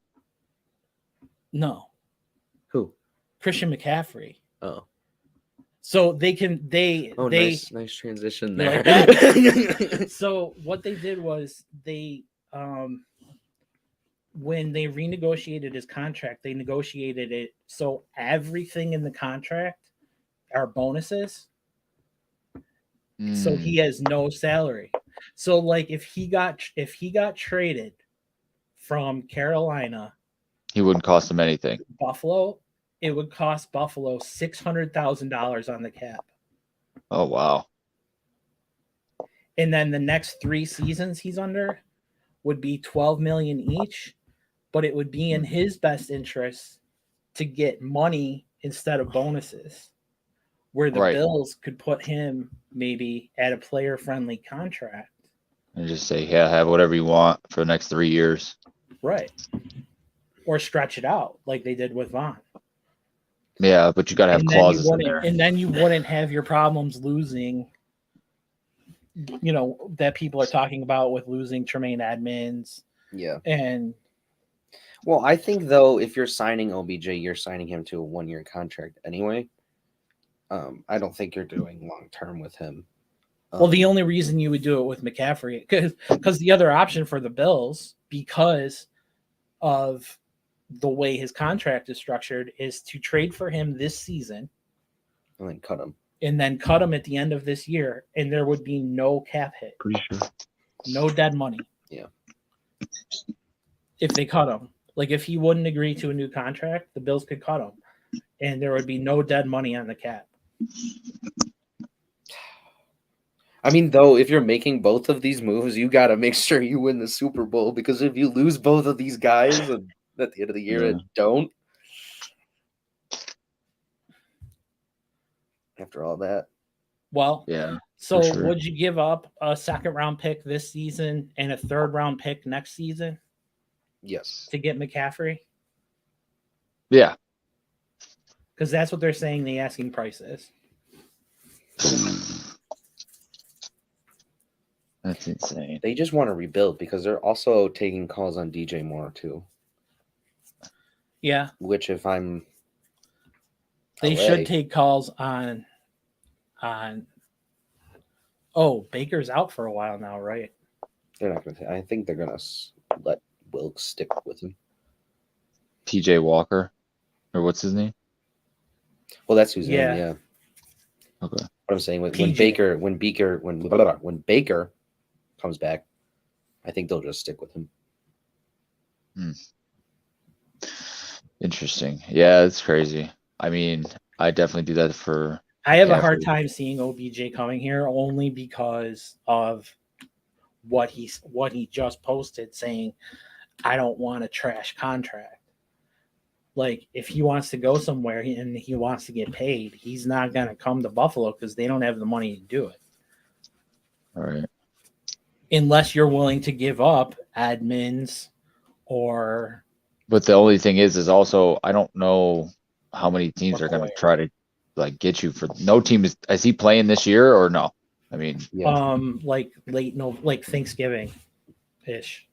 No. Who? Christian McCaffrey. Oh. So nice transition You there. like that? So what they did was they when they renegotiated his contract, they negotiated it so everything in the contract are bonuses. So he has no salary. So like if he got traded from Carolina, he wouldn't cost them anything. Buffalo, it would cost Buffalo $600,000 on the cap. Oh wow. And then the next 3 seasons he's under would be $12 million each, but it would be in his best interest to get money instead of bonuses, where the Bills could put him maybe at a player-friendly contract. And just say, yeah, have whatever you want for the next 3 years. Right. Or stretch it out like they did with Vaughn. Yeah, but you got to have clauses in there. And then you wouldn't have your problems losing that people are talking about with losing Tremaine Edmonds. Yeah. And Well, I think though, if you're signing OBJ, you're signing him to a 1-year contract anyway. I don't think you're doing long term with him. well, the only reason you would do it with McCaffrey, because the other option for the Bills, because of the way his contract is structured, is to trade for him this season and then cut him. and then cut him at the end of this year, and there would be no cap hit, Pretty sure. no dead money. Yeah. If they cut him, like if he wouldn't agree to a new contract, the Bills could cut him, and there would be no dead money on the cap. I mean, though, if you're making both of these moves, you got to make sure you win the Super Bowl, because if you lose both of these guys and at the end of the year and don't, after all that. Well, Yeah. So sure. would you give up a 2nd-round pick this season and a 3rd-round pick next season Yes. to get McCaffrey? Yeah. Because that's what they're saying the asking price is. That's insane. They just want to rebuild because they're also taking calls on DJ Moore too. Yeah. Which, if I'm They LA, should take calls on oh, Baker's out for a while now, right? they're not going to. I think they're going to let Wilkes stick with him. PJ Walker, or what's his name? Well, that's who's Yeah. in. Yeah. Okay. What I'm saying when PJ. when Baker comes back, I think they'll just stick with him. Interesting. Yeah, it's crazy. I mean, I definitely do that for. I have a hard McCaffrey. time seeing OBJ coming here only because of what he just posted saying, I don't want a trash contract. Like, if he wants to go somewhere and he wants to get paid, he's not going to come to Buffalo because they don't have the money to do it. All right. Unless you're willing to give up admins or. But the only thing is also I don't know how many teams are going McCoy. to try to get you for. No team is he playing this year or no? I mean, like like Thanksgiving ish.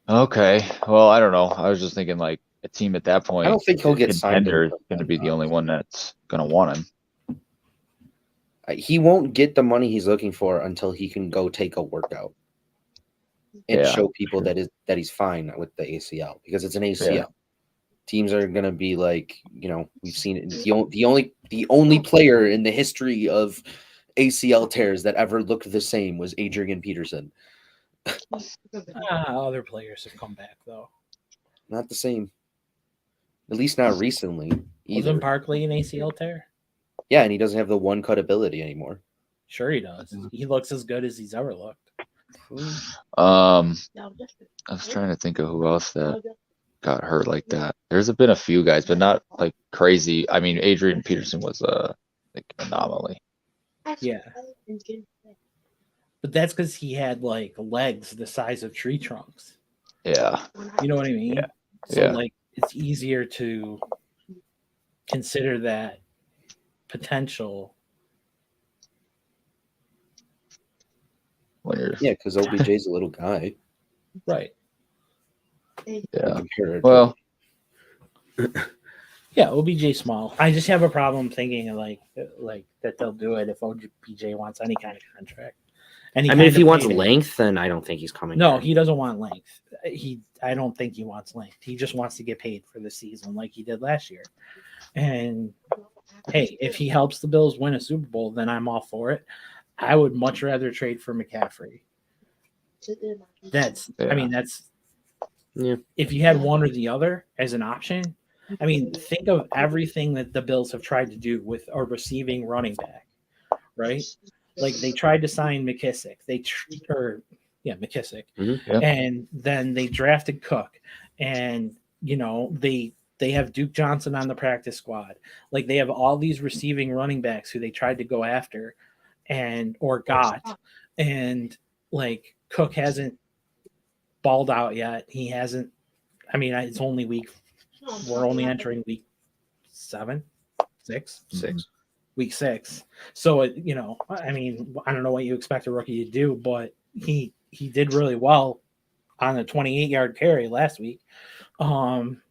okay. Well, I don't know. I was just thinking like a team at that point. I don't think he'll get signed. Contender is going to be the only one that's going to want him. He won't get the money he's looking for until he can go take a workout and show people that he's fine with the ACL, because it's an ACL. Yeah. Teams are gonna be like, we've seen it. The only player in the history of ACL tears that ever looked the same was Adrian Peterson. Other players have come back though. Not the same. At least not recently either. Wasn't Barkley an ACL tear? Yeah, and he doesn't have the one cut ability anymore. Sure he does. He looks as good as he's ever looked. I was trying to think of who else that got hurt like that. There's been a few guys, but not like crazy. I mean, Adrian Peterson was a anomaly. Yeah. But that's because he had like legs the size of tree trunks. Yeah. You know what I mean? Yeah. So Yeah. like it's easier to consider that potential. When you're, Yeah, because OBJ's a little guy. Right. yeah. Well, Yeah, OBJ small. I just have a problem thinking like that they'll do it if OBJ wants any kind of contract. I mean, if he wants length, then I don't think he's coming. No, he doesn't want length. I don't think he wants length. He just wants to get paid for the season like he did last year. And hey, if he helps the Bills win a Super Bowl, then I'm all for it. I would much rather trade for McCaffrey. I mean, if you had one or the other as an option, I mean, think of everything that the Bills have tried to do with a receiving running back, right? Like they tried to sign McKissick. McKissick. Mm-hmm. Yeah. And then they drafted Cook. And, they have Duke Johnson on the practice squad. Like they have all these receiving running backs who they tried to go after or got. And like Cook hasn't balled out yet. He hasn't. I mean, it's only we're only entering week 7, 6. week 6. So you know, I mean, I don't know what you expect a rookie to do, but he did really well on a 28-yard carry last week. CJ.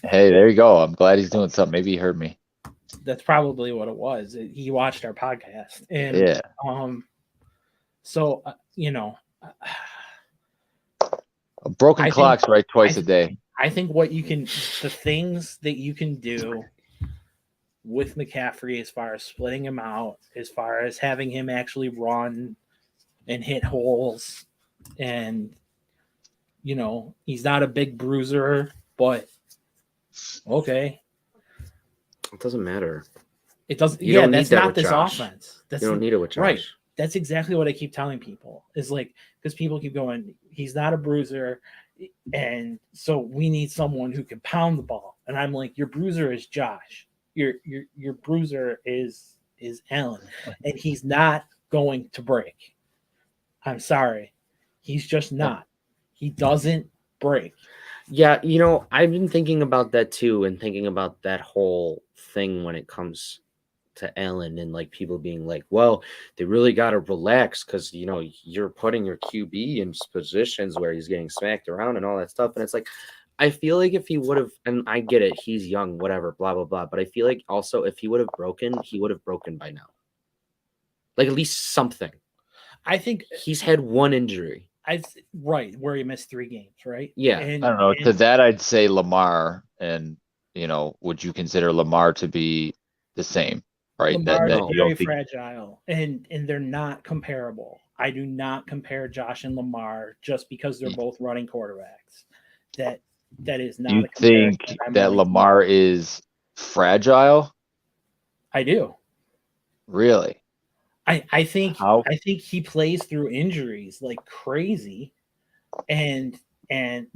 Hey, there you go. I'm glad he's doing something. Maybe he heard me. That's probably what it was. He watched our podcast, and Yeah. So you know, A broken clock's right twice a day. I think the things that you can do with McCaffrey, as far as splitting him out, as far as having him actually run and hit holes, and you know, he's not a big bruiser, but okay. It doesn't matter. It doesn't. You don't that's need that not with this Josh. offense. You don't need it with Josh. Right. That's exactly what I keep telling people. Is like, because people keep going, he's not a bruiser, and so we need someone who can pound the ball. And I'm like, your bruiser is Josh. Your bruiser is Allen, and he's not going to break. I'm sorry, he's just not. He doesn't break. Yeah, you know, I've been thinking about that too, and thinking about that whole thing when it comes to Allen, and like people being like, well, they really got to relax because, you know, you're putting your QB in positions where he's getting smacked around and all that stuff. And it's like, I feel like if he would have, and I get it, he's young, whatever, blah, blah, blah. But I feel like also if he would have broken, he would have broken by now. Like at least something. I think he's had one injury. Right, where he missed 3 games, right? Yeah. I don't know. To that, I'd say Lamar. And, you know, would you consider Lamar to be the same? Right. Lamar is very fragile, and they're not comparable. I do not compare Josh and Lamar just because they're both running quarterbacks. That is not. You think that Lamar is fragile? I do. Really? I think he plays through injuries like crazy, and I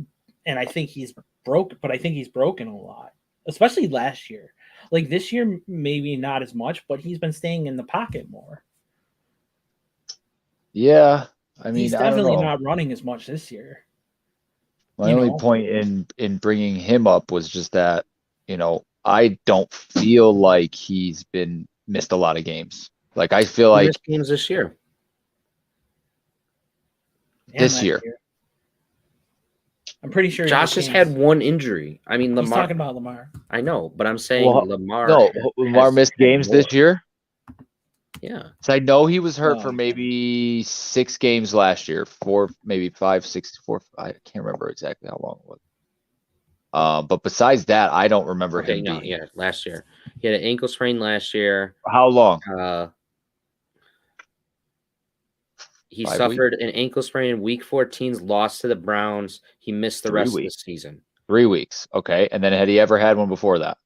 think he's broke, but I think he's broken a lot, especially last year. Like this year, maybe not as much, but he's been staying in the pocket more. Yeah, I mean, he's definitely not running as much this year. My only point in bringing him up was just that, you know, I don't feel like he's been missed a lot of games. Like I feel like games this year. This year. I'm pretty sure Josh has had one injury. I mean, Lamar. He's talking about Lamar. I know, but I'm saying Lamar. No, Lamar missed games this year. Yeah. So I know he was hurt for maybe 6 games last year, 4, maybe 5, 6, 4. I can't remember exactly how long it was. But besides that, I don't remember him being. Yeah, last year he had an ankle sprain last year. How long? He suffered an ankle sprain in Week 14's loss to the Browns. He missed the rest of the season. 3 weeks. Okay. And then had he ever had one before that?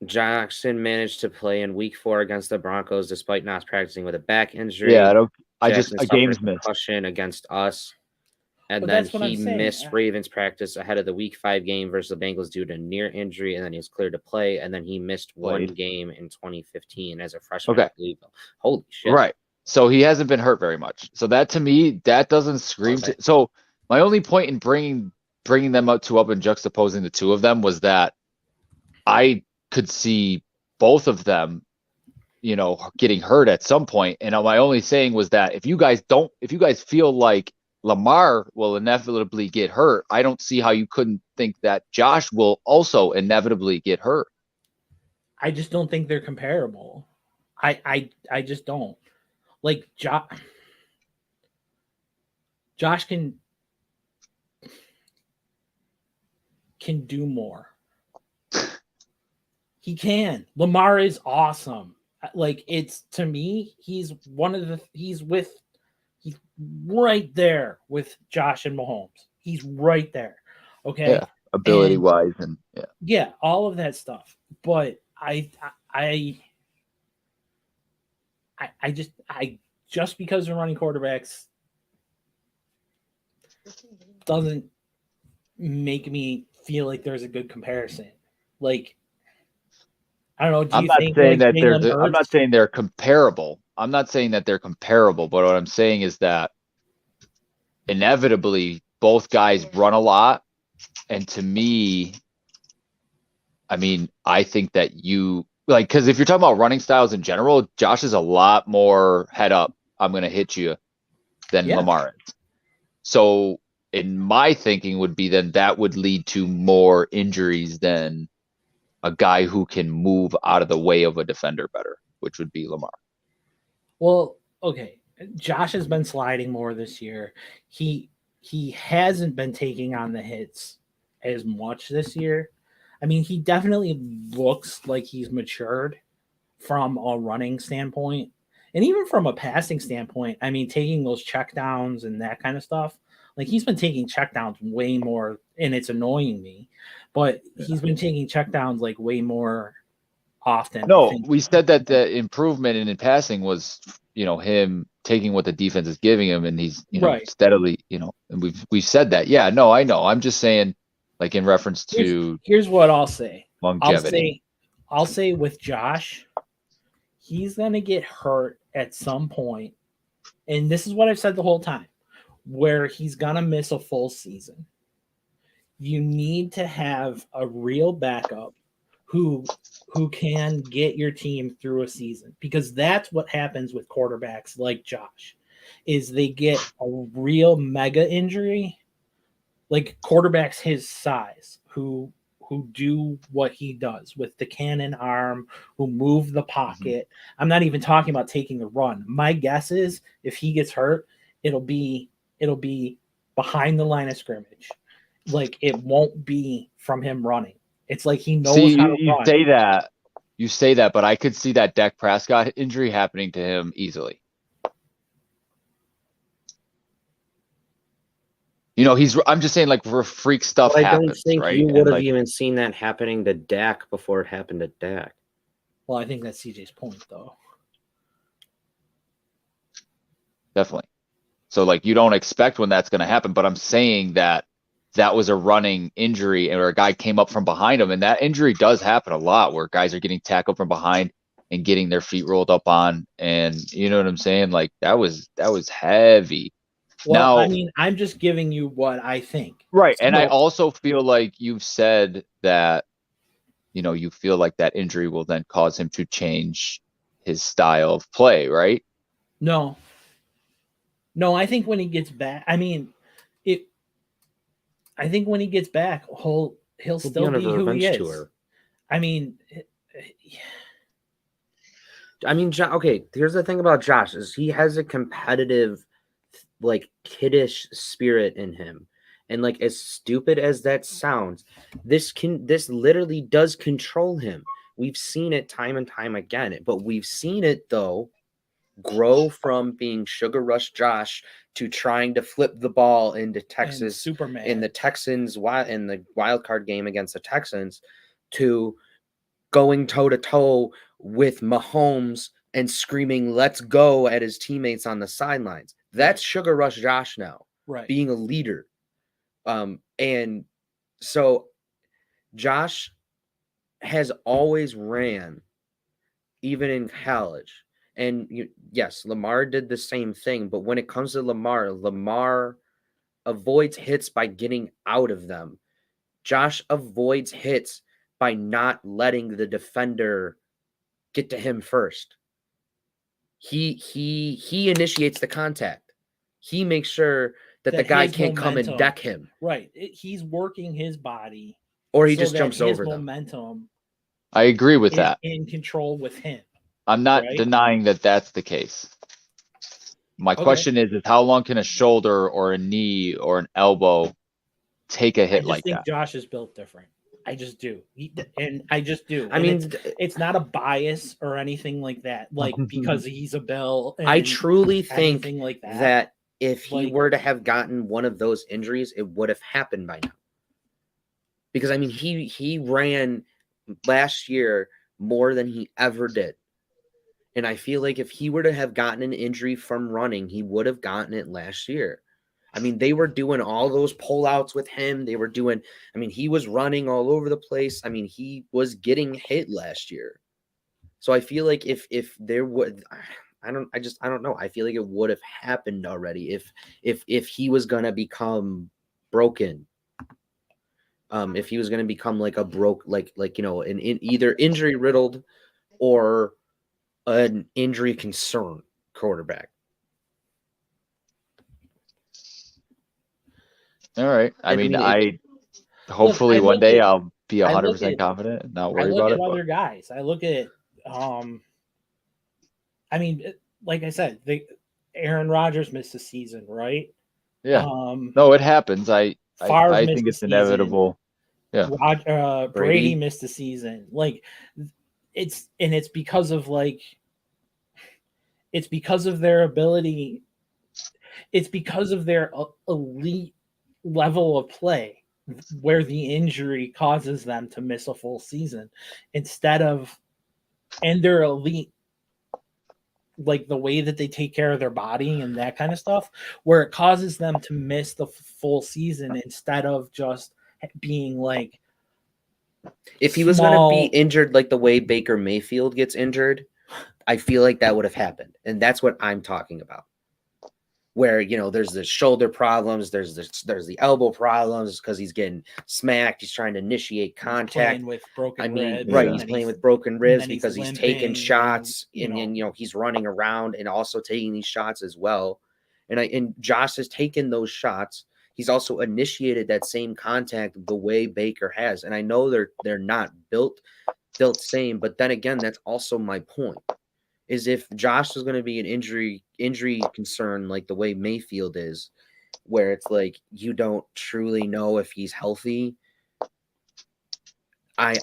Jackson managed to play in Week 4 against the Broncos despite not practicing with a back injury. Yeah, a game's missed. Concussion against us. And then he missed Ravens practice ahead of the Week 5 game versus the Bengals due to near injury, and then he was cleared to play, and then he missed one game in 2015 as a freshman at Louisville. Holy shit. Right. So he hasn't been hurt very much. So that to me, that doesn't scream. So my only point in bringing them up and juxtaposing the two of them was that I could see both of them, you know, getting hurt at some point. And my only saying was that if you guys feel like Lamar will inevitably get hurt, I don't see how you couldn't think that Josh will also inevitably get hurt. I just don't think they're comparable. I just don't. Like Josh can do more. He can. Lamar is awesome. Like it's, to me, he's right there with Josh and Mahomes. He's right there. Okay. Yeah. Ability wise and yeah, all of that stuff. But I just because they're running quarterbacks doesn't make me feel like there's a good comparison. Like, I don't know. I'm not saying they're comparable. I'm not saying that they're comparable, but what I'm saying is that inevitably both guys run a lot And to me, I mean, I think that you like, because if you're talking about running styles in general, Josh is a lot more head up, I'm going to hit you than Yeah. Lamar is. So in my thinking would be then that would lead to more injuries than a guy who can move out of the way of a defender better, which would be Lamar. Well, okay. Josh has been sliding more this year. He hasn't been taking on the hits as much this year. I mean, he definitely looks like he's matured from a running standpoint and even from a passing standpoint. I mean, taking those checkdowns and that kind of stuff. Like he's been taking checkdowns way more, and it's annoying me, but he's been taking checkdowns like way more often. I No, think. we said that the improvement in passing was, him taking what the defense is giving him, and he's, Right. steadily, and we've said that. Yeah, no, I know. I'm just saying, like in reference to Here's what I'll say. longevity. I'll say with Josh, he's gonna get hurt at some point, and this is what I've said the whole time, where he's gonna miss a full season. You need to have a real backup who can get your team through a season, because that's what happens with quarterbacks like Josh is they get a real mega injury, like quarterbacks his size who do what he does with the cannon arm, who move the pocket. I'm not even talking about taking the run. My guess is if he gets hurt, it'll be behind the line of scrimmage. Like it won't be from him running. It's like he knows See, how to you run. say that, but I could see that Dak Prescott injury happening to him easily. I'm just saying, like, where freak stuff But I don't happens, think right? you And, would have like, even seen that happening to Dak before it happened to Dak. Well, I think that's CJ's point, though. definitely. So, like, you don't expect when that's going to happen, but I'm saying that was a running injury, or a guy came up from behind him, and that injury does happen a lot, where guys are getting tackled from behind and getting their feet rolled up on, and you know what I'm saying? Like, that was heavy. Well, Now, I mean, I'm just giving you what I think. right, and I So- also feel like you've said that, you feel like that injury will then cause him to change his style of play, right? No, I think when he gets back, I mean, I think when he gets back, he'll still on a be who he revenge is. tour. I mean, okay, here's the thing about Josh is he has a competitive, like kiddish spirit in him. And like as stupid as that sounds, this literally does control him. We've seen it time and time again, but we've seen it though grow from being Sugar Rush Josh to trying to flip the ball into Texas Superman in the Texans in the wild card game against the Texans to going toe to toe with Mahomes and screaming "Let's go" at his teammates on the sidelines. That's Sugar Rush Josh now, right? being a leader. And so Josh has always ran, even in college. And yes, Lamar did the same thing. But when it comes to Lamar avoids hits by getting out of them. Josh avoids hits by not letting the defender get to him first. He initiates the contact. He makes sure that the guy can't come and deck him. Right. He's working his body. Or he just jumps over them. Momentum. I agree with that. In control with him. I'm not denying that that's the case. My question is how long can a shoulder or a knee or an elbow take a hit like that? I think Josh is built different. I just do. I just do. I mean, it's not a bias or anything like that. Like because he's a Bill. I truly think like that if he were to have gotten one of those injuries, it would have happened by now. Because I mean, he ran last year more than he ever did. And I feel like if he were to have gotten an injury from running, he would have gotten it last year. I mean, they were doing all those pullouts with him. They were doing, I mean, he was running all over the place. I mean, he was getting hit last year. So I feel like if there would, I don't know. I feel like it would have happened already if he was going to become broken. if he was going to become like a broke, like an either injury riddled or an injury concern quarterback. All right. I mean, mean, hopefully I one look day at- I'll be I look 100% at- confident and not I worry look about at it. other guys. I look at, I mean, like I said, Aaron Rodgers missed a season, right? Yeah. No, it happens. I Favre missed think a it's season. inevitable. Yeah. Brady Brady. missed a season. Like it's because of it's because of their ability. It's because of their elite level of play where the injury causes them to miss a full season instead of, and their elite, like the way that they take care of their body and that kind of stuff, where it causes them to miss the full season instead of just being like, if he was going to be injured like the way Baker Mayfield gets injured, I feel like that would have happened. And that's what I'm talking about. Where, there's the shoulder problems, there's the elbow problems because he's getting smacked, he's trying to initiate contact with broken ribs. Right, he's playing with broken ribs because he's taking limping shots and he's running around and also taking these shots as well. And Josh has taken those shots. He's also initiated that same contact the way Baker has. And I know they're not built same, but then again, that's also my point. Is if Josh is going to be an injury concern like the way Mayfield is, where it's like you don't truly know if he's healthy, I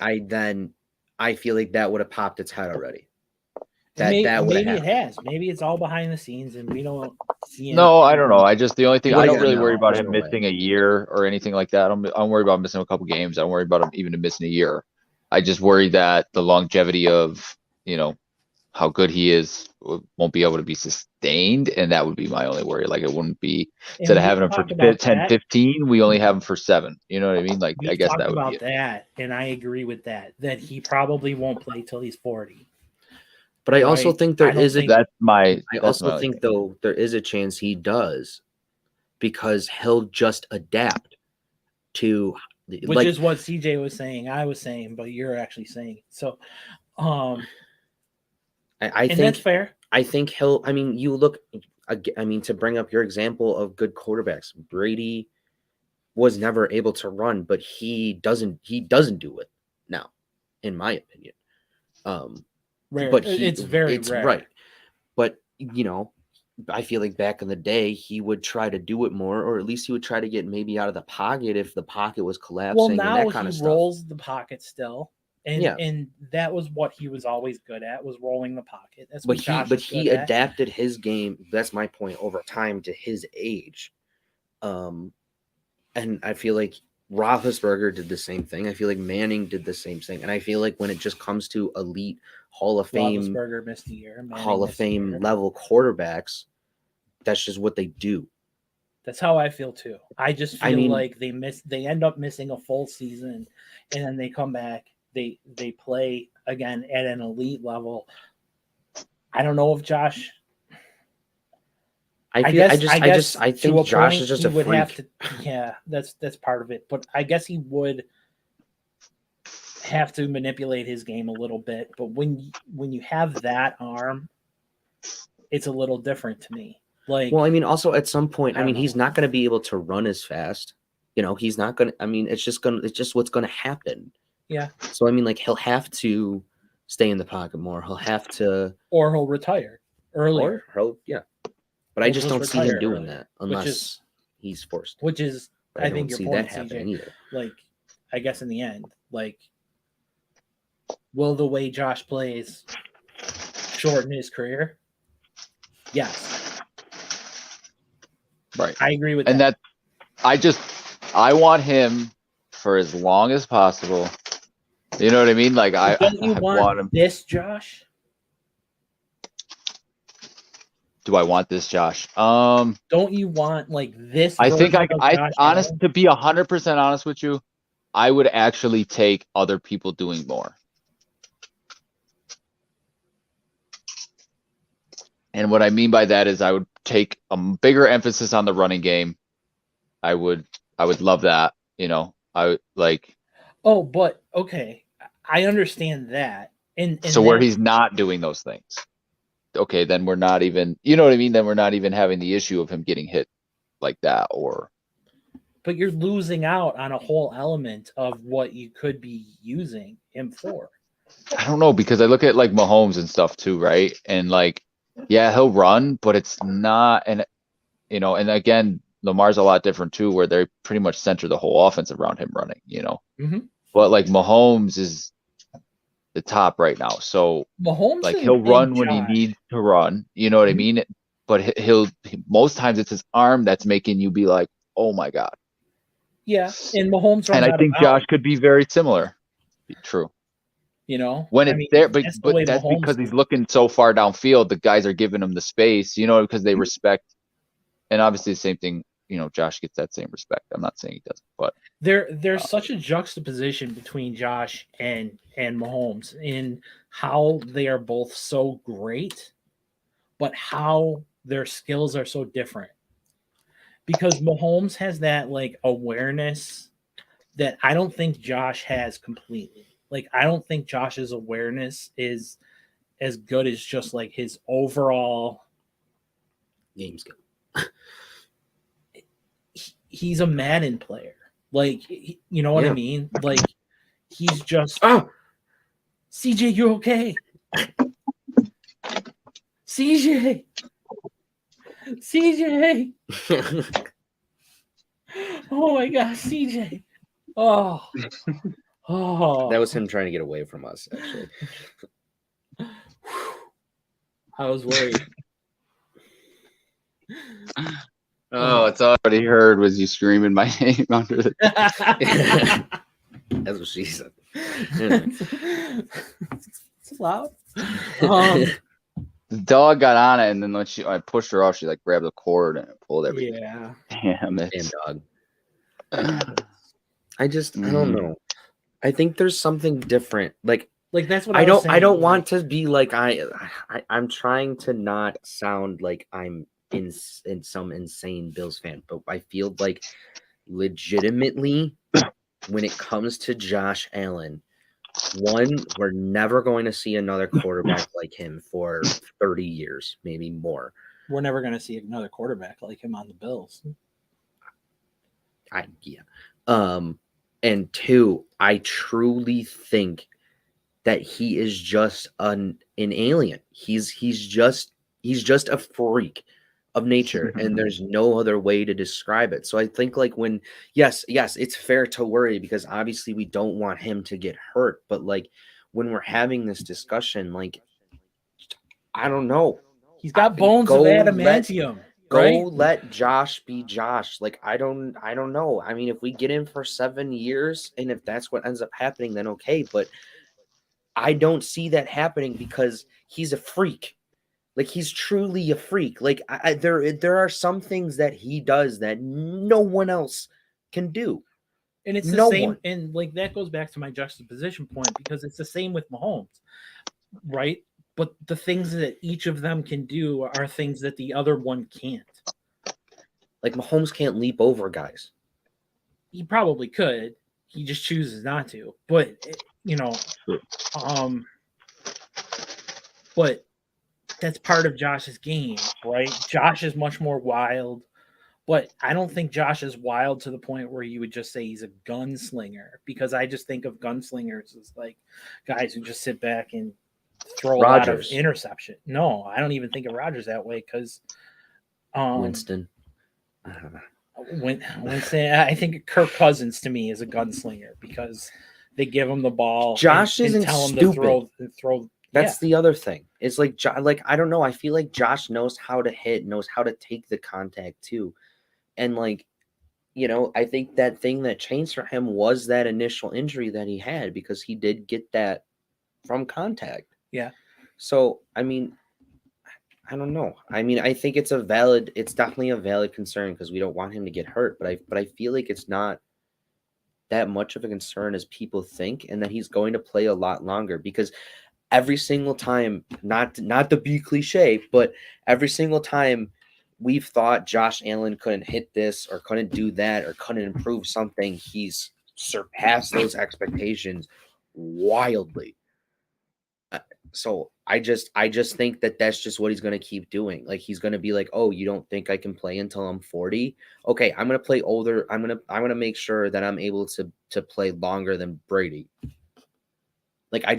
feel like that would have popped its head already. Maybe it has. Maybe it's all behind the scenes and we don't see it. No, I don't know. The only thing I don't really worry about there's him no missing a year or anything like that. I'm worried about missing a couple games. I don't worry about him even missing a year. I just worry that the longevity of, how good he is won't be able to be sustained, and that would be my only worry. Like, it wouldn't be, instead of having him for 10, 15, we only have him for 7. You know what I mean? Like, I guess that would be that, and I agree with that he probably won't play till he's 40. But I also think there is though there is a chance he does, because he'll just adapt to, which is what CJ was saying, I was saying, but you're actually saying. So I think that's fair. I think he'll, you look, to bring up your example of good quarterbacks, Brady was never able to run, but he doesn't do it now, in my opinion. Rare. But it's very rare. Right. But, I feel like back in the day, he would try to do it more, or at least he would try to get maybe out of the pocket if the pocket was collapsing. Well, now and that kind of stuff. Rolls the pocket still. And that was what he was always good at, was rolling the pocket. That's what he adapted his game. That's my point, over time to his age. And I feel like Roethlisberger did the same thing. I feel like Manning did the same thing. And I feel like when it just comes to elite Hall of Fame, Roethlisberger missed a year, Hall of Fame level quarterbacks, that's just what they do. That's how I feel too. I just feel like they end up missing a full season, and then they come back. They play again at an elite level. I don't know if Josh. I think Josh is just a freak. Have to, yeah, that's part of it. But I guess he would have to manipulate his game a little bit. But when you have that arm, it's a little different to me. Like, well, also at some point, he's not going to be able to run as fast. He's not going to. It's just what's going to happen. Yeah. So he'll have to stay in the pocket more. He'll have to, or he'll retire earlier. But I just don't see him doing that unless he's forced. Which is, I think your point, that happening either. Like, I guess in the end, like, will the way Josh plays shorten his career? Yes. Right. I agree with that. And I want him for as long as possible. You know what I mean? Like, don't you want him. This Josh? Do I want this Josh? Don't you want like this? I think to be 100% honest with you, I would actually take other people doing more. And what I mean by that is I would take a bigger emphasis on the running game. I would love that, I like Oh, but okay, I understand that. And so where that, he's not doing those things. Okay, then we're not even, you know what I mean? Then we're not even having the issue of him getting hit like that. Or but you're losing out on a whole element of what you could be using him for. I don't know, because I look at like Mahomes and stuff too, right? And like, yeah, he'll run, but it's not, and and again, Lamar's a lot different too, where they pretty much center the whole offense around him running, Mhm. But like Mahomes is the top right now, so Mahomes like and, he'll and run when he Josh. needs to run, you know what I Mhm. mean? But most times it's his arm that's making you be like, oh my God. Yeah, and Mahomes And runs I out of think Josh bounds. could be very similar. True. When I it's mean, there, but that's the but way that's because Mahomes he's is. looking so far downfield. The guys are giving him the space, because they respect. And obviously, the same thing. Josh gets that same respect. I'm not saying he doesn't, but There's such a juxtaposition between Josh and Mahomes in how they are both so great, but how their skills are so different. Because Mahomes has that like awareness that I don't think Josh has completely. Like I don't think Josh's awareness is as good as just like his overall. Game skill. He's a Madden player. Like you know what I Yeah. mean? Like he's just Oh, CJ, you're okay. CJ. CJ. Oh my gosh, CJ. Oh. Oh. that was him trying to get away from us, actually. I was worried. oh, it's already heard was you screaming my name under the. That's what she said. It's loud. The dog got on it, and then when I pushed her off, she like grabbed the cord and pulled everything. Yeah. Damn it. Damn dog. Yeah. I don't know. I think there's something different. Like that's what I was don't saying. want to be like I'm trying to not sound like I'm in some insane Bills fan, but I feel like legitimately when it comes to Josh Allen, one, we're never going to see another quarterback like him for 30 years, maybe more. We're never going to see another quarterback like him on the Bills. And two, I truly think that he is just an alien. He's just a freak of nature, and there's no other way to describe it. So I think like when yes, it's fair to worry because obviously we don't want him to get hurt, but like when we're having this discussion, like I don't know. He's got bones of adamantium. Right? Let Josh be Josh. Like I don't know. I mean, if we get him for 7 years and if that's what ends up happening, then okay. But I don't see that happening because he's a freak. Like he's truly a freak. Like there are some things that he does that no one else can do. And it's the No same. one. And like that goes back to my juxtaposition point because it's the same with Mahomes, right? But the things that each of them can do are things that the other one can't. Like Mahomes can't leap over guys. He probably could. He just chooses not to. But but that's part of Josh's game, right? Josh is much more wild, but I don't think Josh is wild to the point where you would just say he's a gunslinger because I just think of gunslingers as like guys who just sit back and throw a lot of interception. No, I don't even think of Rodgers that way because Winston. Winston, I think Kirk Cousins to me is a gunslinger because they give him the ball. Josh isn't tell him stupid. to throw. That's the other thing. It's like I don't know. I feel like Josh knows how to hit, knows how to take the contact too, and like I think that thing that changed for him was that initial injury that he had because he did get that from contact. Yeah. So I mean, I don't know. I mean, I think it's definitely a valid concern because we don't want him to get hurt. But I feel like it's not that much of a concern as people think, and that he's going to play a lot longer because every single time, not to be cliche, but every single time we've thought Josh Allen couldn't hit this or couldn't do that or couldn't improve something, he's surpassed those expectations wildly. So I just think that that's just what he's going to keep doing. Like he's going to be like, oh, you don't think I can play until I'm 40? Okay, I'm going to play older. I'm going to make sure that I'm able to play longer than Brady. Like I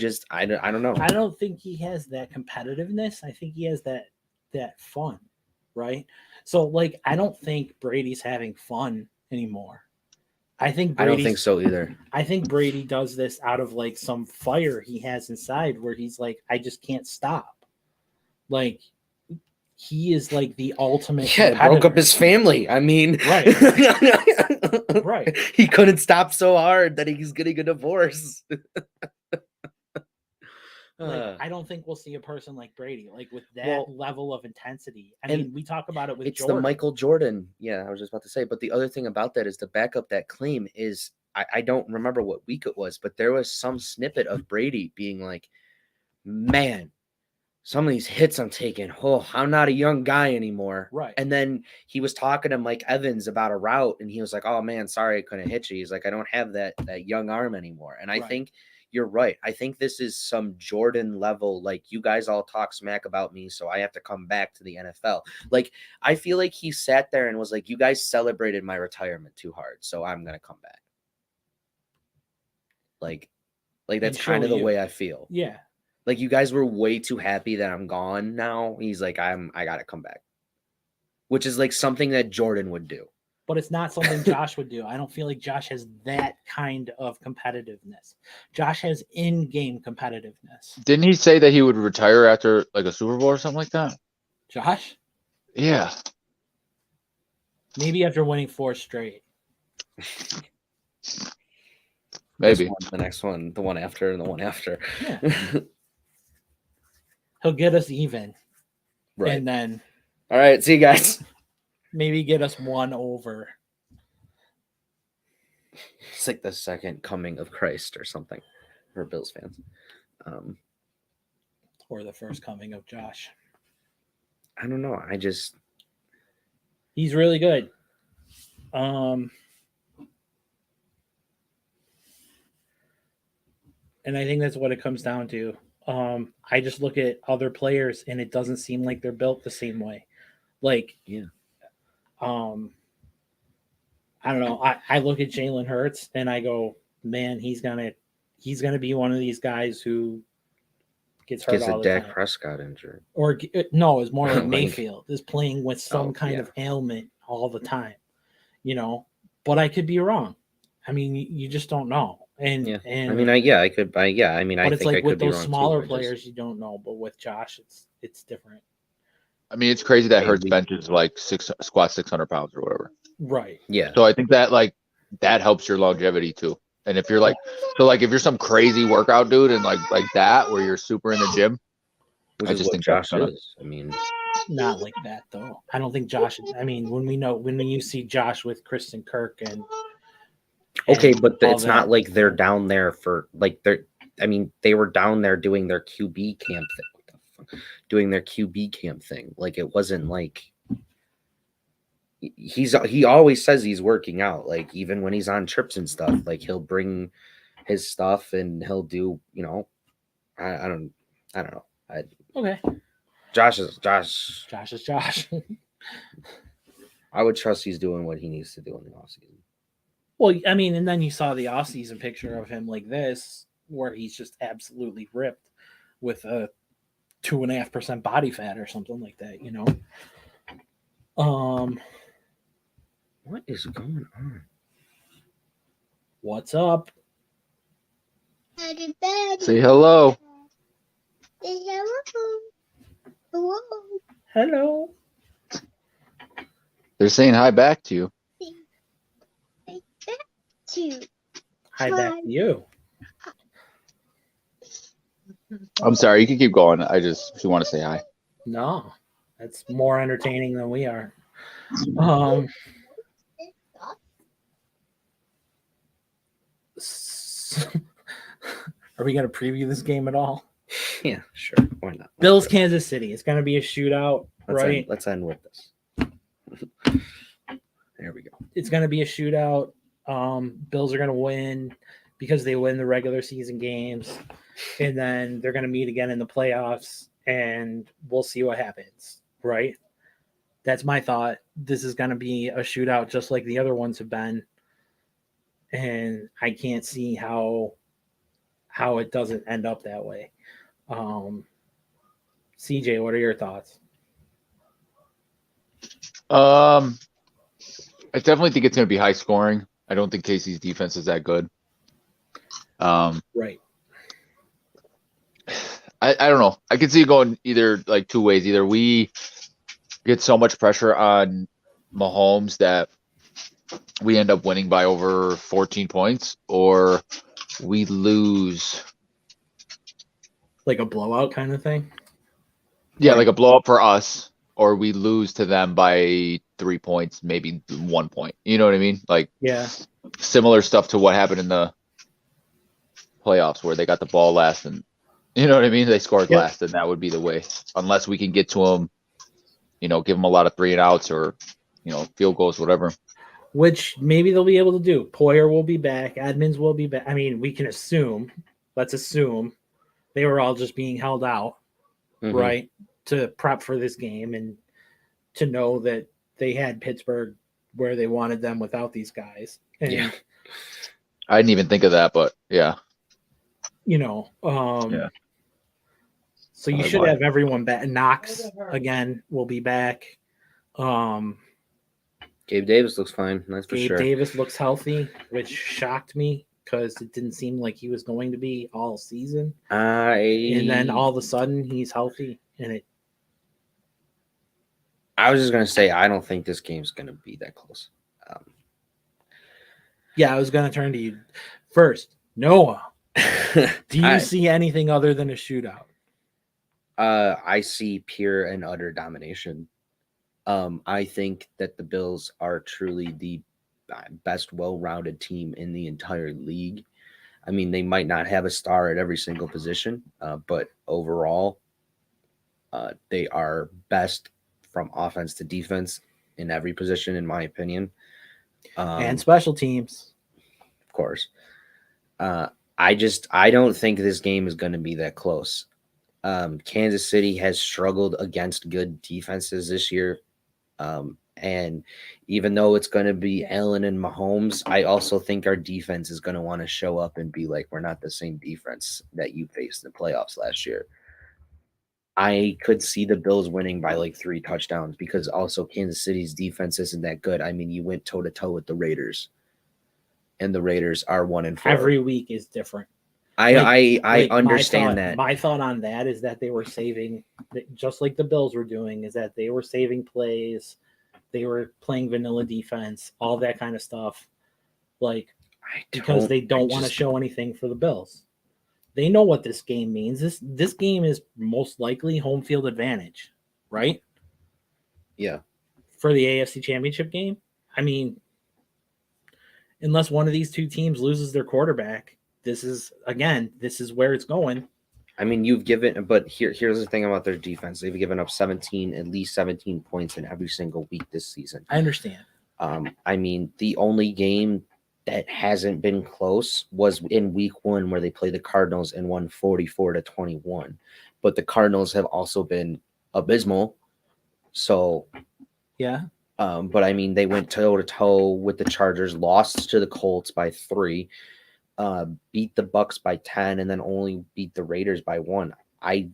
don't know. I don't think he has that competitiveness. I think he has that fun, right? So like I don't think Brady's having fun anymore. I don't think so either. I think Brady does this out of like some fire he has inside where he's like, I just can't stop. Like he is like the ultimate. Yeah, broke up his family. I mean, right. Right. He couldn't stop so hard that he's getting a divorce. Like, I don't think we'll see a person like Brady, like with that level of intensity. I mean, we talk about it with it's Jordan. the Michael Jordan. Yeah, I was just about to say. But the other thing about that is to back up that claim is I don't remember what week it was, but there was some snippet of Brady being like, man, some of these hits I'm taking, I'm not a young guy anymore. Right. And then he was talking to Mike Evans about a route, and he was like, oh, man, sorry I couldn't hit you. He's like, I don't have that young arm anymore. And I think you're right. I think this is some Jordan level, like you guys all talk smack about me, so I have to come back to the NFL. Like, I feel like he sat there and was like, you guys celebrated my retirement too hard, so I'm going to come back. Like that's kind of the way I feel. Yeah. Like you guys were way too happy that I'm gone now. He's like, I got to come back. Which is like something that Jordan would do. But it's not something Josh would do. I don't feel like Josh has that kind of competitiveness. Josh has in-game competitiveness. Didn't he say that he would retire after like a Super Bowl or something like that? Josh? Yeah. Maybe after winning 4 straight. Maybe. The next one, the one after, and the one after. Yeah. He'll get us even. Right. And then... All right, see you guys. Maybe get us 1 over. It's like the second coming of Christ or something for Bills fans. Or the first coming of Josh. I don't know. He's really good. And I think that's what it comes down to. I just look at other players and it doesn't seem like they're built the same way. Like, yeah. I don't know. I look at Jalen Hurts and I go, man, he's gonna be one of these guys who gets hurt all the time. Dak Prescott injured. Or no, it's more like Mayfield is playing with some kind of ailment all the time, you know. But I could be wrong. I mean, you just don't know. And I mean, I could. But it's like with those smaller players, you don't know. But with Josh, it's different. I mean, it's crazy that Hurts benches like squats 600 pounds or whatever. Right. Yeah. So I think that that helps your longevity too. And if you're if you're some crazy workout dude and like that where you're super in the gym, I just think Josh is. I mean, not like that though. I don't think Josh. I mean, when you see Josh with Kristen Kirk and okay, but it's not like they're down there for like they're. I mean, they were down there doing their QB camp thing. Doing their QB camp thing. Like it wasn't like he always says he's working out. Like even when he's on trips and stuff, like he'll bring his stuff and he'll do, you know, I don't know. Okay. Josh is Josh. Josh is Josh. I would trust he's doing what he needs to do in the offseason. Well, I mean, and then you saw the offseason picture of him like this, where he's just absolutely ripped with a 2.5% body fat or something like that, you know. What is going on? What's up? Say hello. Hello. Hello. They're saying hi back to you. Hi back to you. I'm sorry, you can keep going. If you want to say hi. No, that's more entertaining than we are. Are we going to preview this game at all? Yeah, sure. Why not? Bills, Kansas City. It's going to be a shootout, right? Let's end with this. There we go. It's going to be a shootout. Bills are going to win because they win the regular season games, and then they're going to meet again in the playoffs, and we'll see what happens, right? That's my thought. This is going to be a shootout just like the other ones have been, and I can't see how it doesn't end up that way. CJ, what are your thoughts? I definitely think it's going to be high scoring. I don't think Casey's defense is that good. Right. I don't know. I can see it going either like two ways. Either we get so much pressure on Mahomes that we end up winning by over 14 points, or we lose. Like a blowout kind of thing? Yeah, like a blow up for us, or we lose to them by 3 points, maybe 1 point. You know what I mean? Like, Yeah. similar stuff to what happened in the playoffs where they got the ball last and you know what I mean? They scored Yep. last, and that would be the way. Unless we can get to them, give them a lot of 3 and outs or, field goals, whatever. Which maybe they'll be able to do. Poyer will be back. Edmonds will be back. I mean, we can assume. Let's assume they were all just being held out, right, to prep for this game and to know that they had Pittsburgh where they wanted them without these guys. And, Yeah. I didn't even think of that, but yeah. Yeah. So you should have everyone back. Knox again will be back. Gabe Davis looks fine. That's for Gabe sure. Davis looks healthy, which shocked me because it didn't seem like he was going to be all season. And then all of a sudden he's healthy, and I was just gonna say I don't think this game's gonna be that close. Yeah, I was gonna turn to you first, Noah. Do you see anything other than a shootout? I see pure and utter domination. I think that the Bills are truly the best well-rounded team in the entire league. I mean, they might not have a star at every single position, but overall, they are best from offense to defense in every position, in my opinion. And special teams. Of course. I don't think this game is going to be that close. Kansas City has struggled against good defenses this year. And even though it's going to be Allen and Mahomes, I also think our defense is going to want to show up and be like, we're not the same defense that you faced in the playoffs last year. I could see the Bills winning by like 3 touchdowns because also Kansas City's defense isn't that good. I mean, you went toe to toe with the Raiders, and the Raiders are 1-4. Every week is different. I understand that. My thought on that is that they were saving, just like the Bills were doing, is that they were saving plays. They were playing vanilla defense, all that kind of stuff. Because they don't want to show anything for the Bills. They know what this game means. This game is most likely home field advantage, right? Yeah. For the AFC Championship game. I mean, unless one of these two teams loses their quarterback, this is where it's going. I mean, but here's the thing about their defense. They've given up at least 17 points in every single week this season. I understand. I mean, the only game that hasn't been close was in week 1 where they played the Cardinals and won 44-21. But the Cardinals have also been abysmal. So, yeah. But I mean, they went toe to toe with the Chargers, lost to the Colts by 3. Beat the Bucks by 10, and then only beat the Raiders by 1. I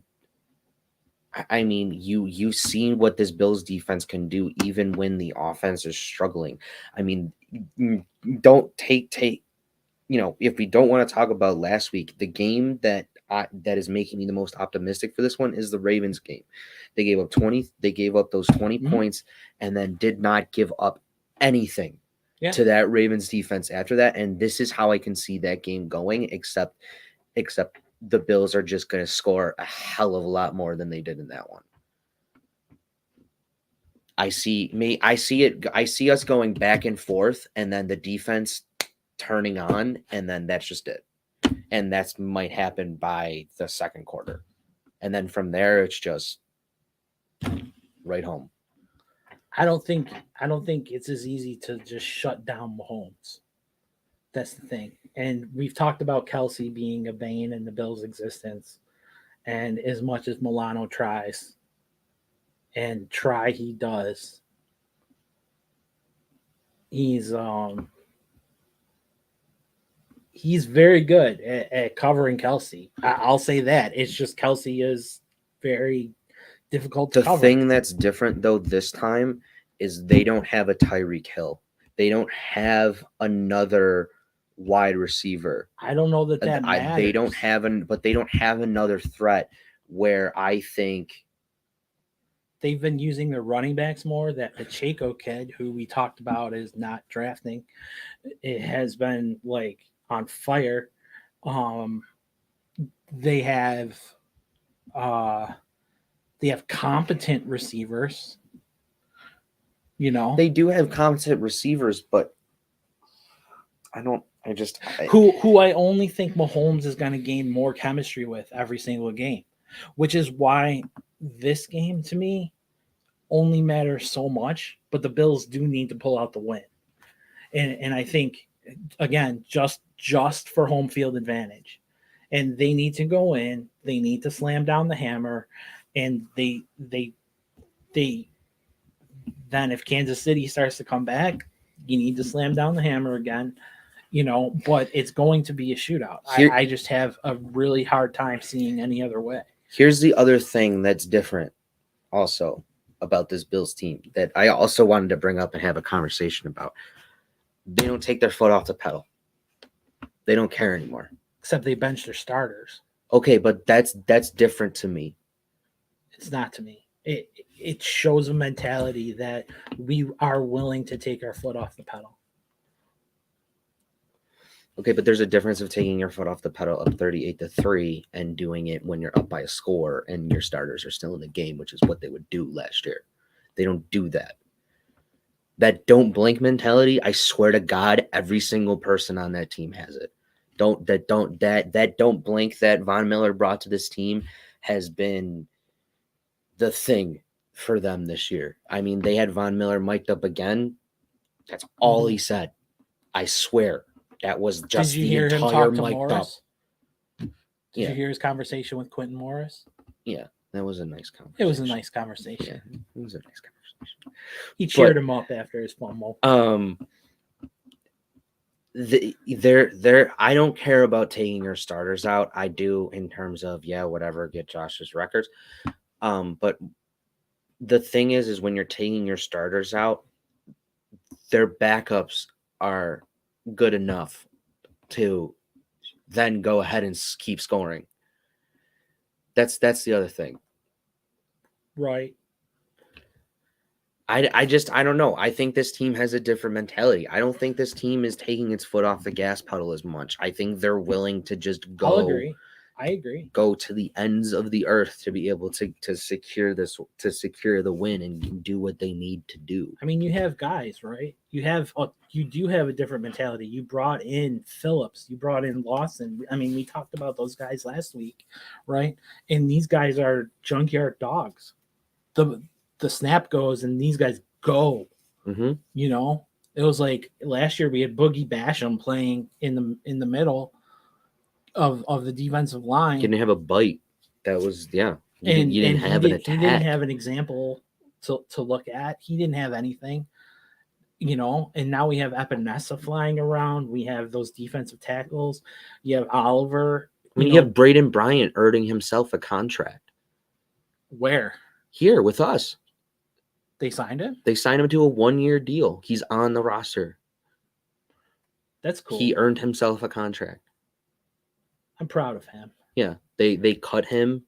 mean, you've seen what this Bills defense can do even when the offense is struggling. I mean, don't take if we don't want to talk about last week, the game that is making me the most optimistic for this one is the Ravens game. They gave up those 20 points and then did not give up anything to that Ravens defense after that. And this is how I can see that game going, except the Bills are just going to score a hell of a lot more than they did in that one. I see us going back and forth and then the defense turning on, and then that's just it. And that might happen by the second quarter. And then from there, it's just right home. I don't think it's as easy to just shut down Mahomes. That's the thing. And we've talked about Kelsey being a bane in the Bills' existence. And as much as Milano tries, and try he does, he's very good at covering Kelsey. I'll say that. It's just Kelsey is very difficult to The cover. thing that's different though this time is they don't have a Tyreek Hill. They don't have another wide receiver. I don't know that matters. They don't have but they don't have another threat where I think they've been using their running backs more. That Pacheco kid, who we talked about, is not drafting. It has been like on fire. They have competent receivers. You know, they do have competent receivers, but who I only think Mahomes is going to gain more chemistry with every single game, which is why this game to me only matters so much. But the Bills do need to pull out the win, and I think again just for home field advantage, and they need to go in. They need to slam down the hammer, and they then if Kansas City starts to come back, you need to slam down the hammer again. But it's going to be a shootout. I just have a really hard time seeing any other way. Here's the other thing that's different also about this Bills team that I also wanted to bring up and have a conversation about. They don't take their foot off the pedal. They don't care anymore. Except they bench their starters. Okay, but that's different to me. It's not to me. It shows a mentality that we are willing to take our foot off the pedal. Okay, but there's a difference of taking your foot off the pedal up 38-3 and doing it when you're up by a score and your starters are still in the game, which is what they would do last year. They don't do that. That don't blink mentality, I swear to God, every single person on that team has it. That don't blink that Von Miller brought to this team has been the thing for them this year. I mean, they had Von Miller mic'd up again. That's all he said. I swear. That was just the entire mic'd up. Did you hear his conversation with Quentin Morris? Yeah, that was a nice conversation. It was a nice conversation. Yeah, it was a nice conversation. He cheered him up after his fumble. I don't care about taking your starters out. I do in terms of whatever, get Josh's records. But the thing is when you're taking your starters out, their backups are good enough to then go ahead and keep scoring. That's the other thing. Right. I don't know. I think this team has a different mentality. I don't think this team is taking its foot off the gas pedal as much. I think they're willing to just go. I agree. Go to the ends of the earth to be able to secure the win and do what they need to do. I mean, you have guys, right? You do have a different mentality. You brought in Phillips, you brought in Lawson. I mean, we talked about those guys last week, right? And these guys are junkyard dogs. The snap goes and these guys go. Mm-hmm. It was like last year we had Boogie Basham playing in the middle of the defensive line. Didn't have a bite. That was you didn't have an attack. He didn't have an example to look at. He didn't have anything, and now we have Epinesa flying around. We have those defensive tackles. You have Oliver. You have Braden Bryant earning himself a contract. Where? Here with us. They signed him? They signed him to a 1-year deal. He's on the roster. That's cool. He earned himself a contract. I'm proud of him. Yeah, they cut him,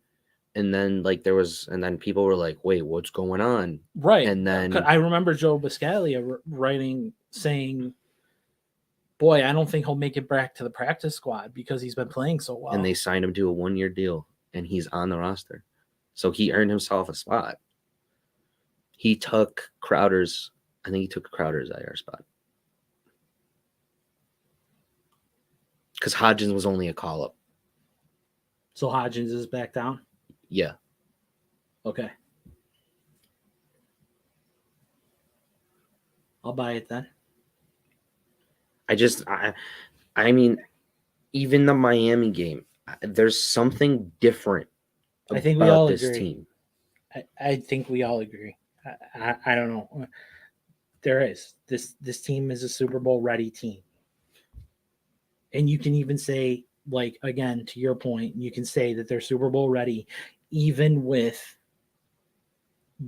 and then people were like, "Wait, what's going on?" Right, and then I remember Joe Biscaglia saying, "Boy, I don't think he'll make it back to the practice squad because he's been playing so well." And they signed him to a 1-year deal, and he's on the roster, so he earned himself a spot. He took Crowder's. I think he took Crowder's IR spot. Because Hodgins was only a call-up. So Hodgins is back down? Yeah. Okay. I'll buy it then. I mean, even the Miami game, there's something different I think we all about this agree. team. I think we all agree. I don't know. There is this team is a Super Bowl ready team, and you can even say, like, again, to your point, you can say that they're Super Bowl ready, even with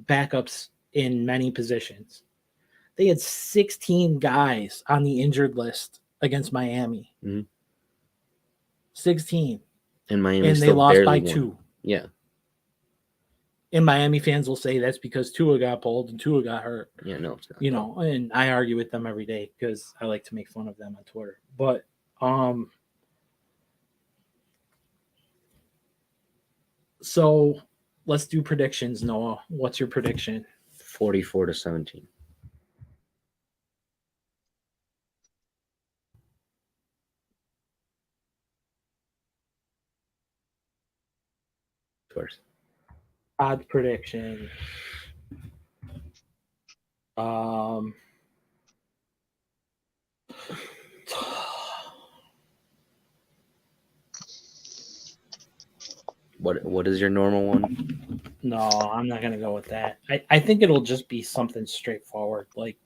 backups in many positions. They had 16 guys on the injured list against Miami. Mhm. 16. And Miami And they still lost barely by won. 2. Yeah. And Miami fans will say that's because Tua got pulled and Tua got hurt. Yeah, no, it's not. You know, and I argue with them every day because I like to make fun of them on Twitter. But so let's do predictions, Noah. What's your prediction? 44-17. First. Odd prediction. What is your normal one? No, I'm not gonna go with that. I think it'll just be something straightforward, like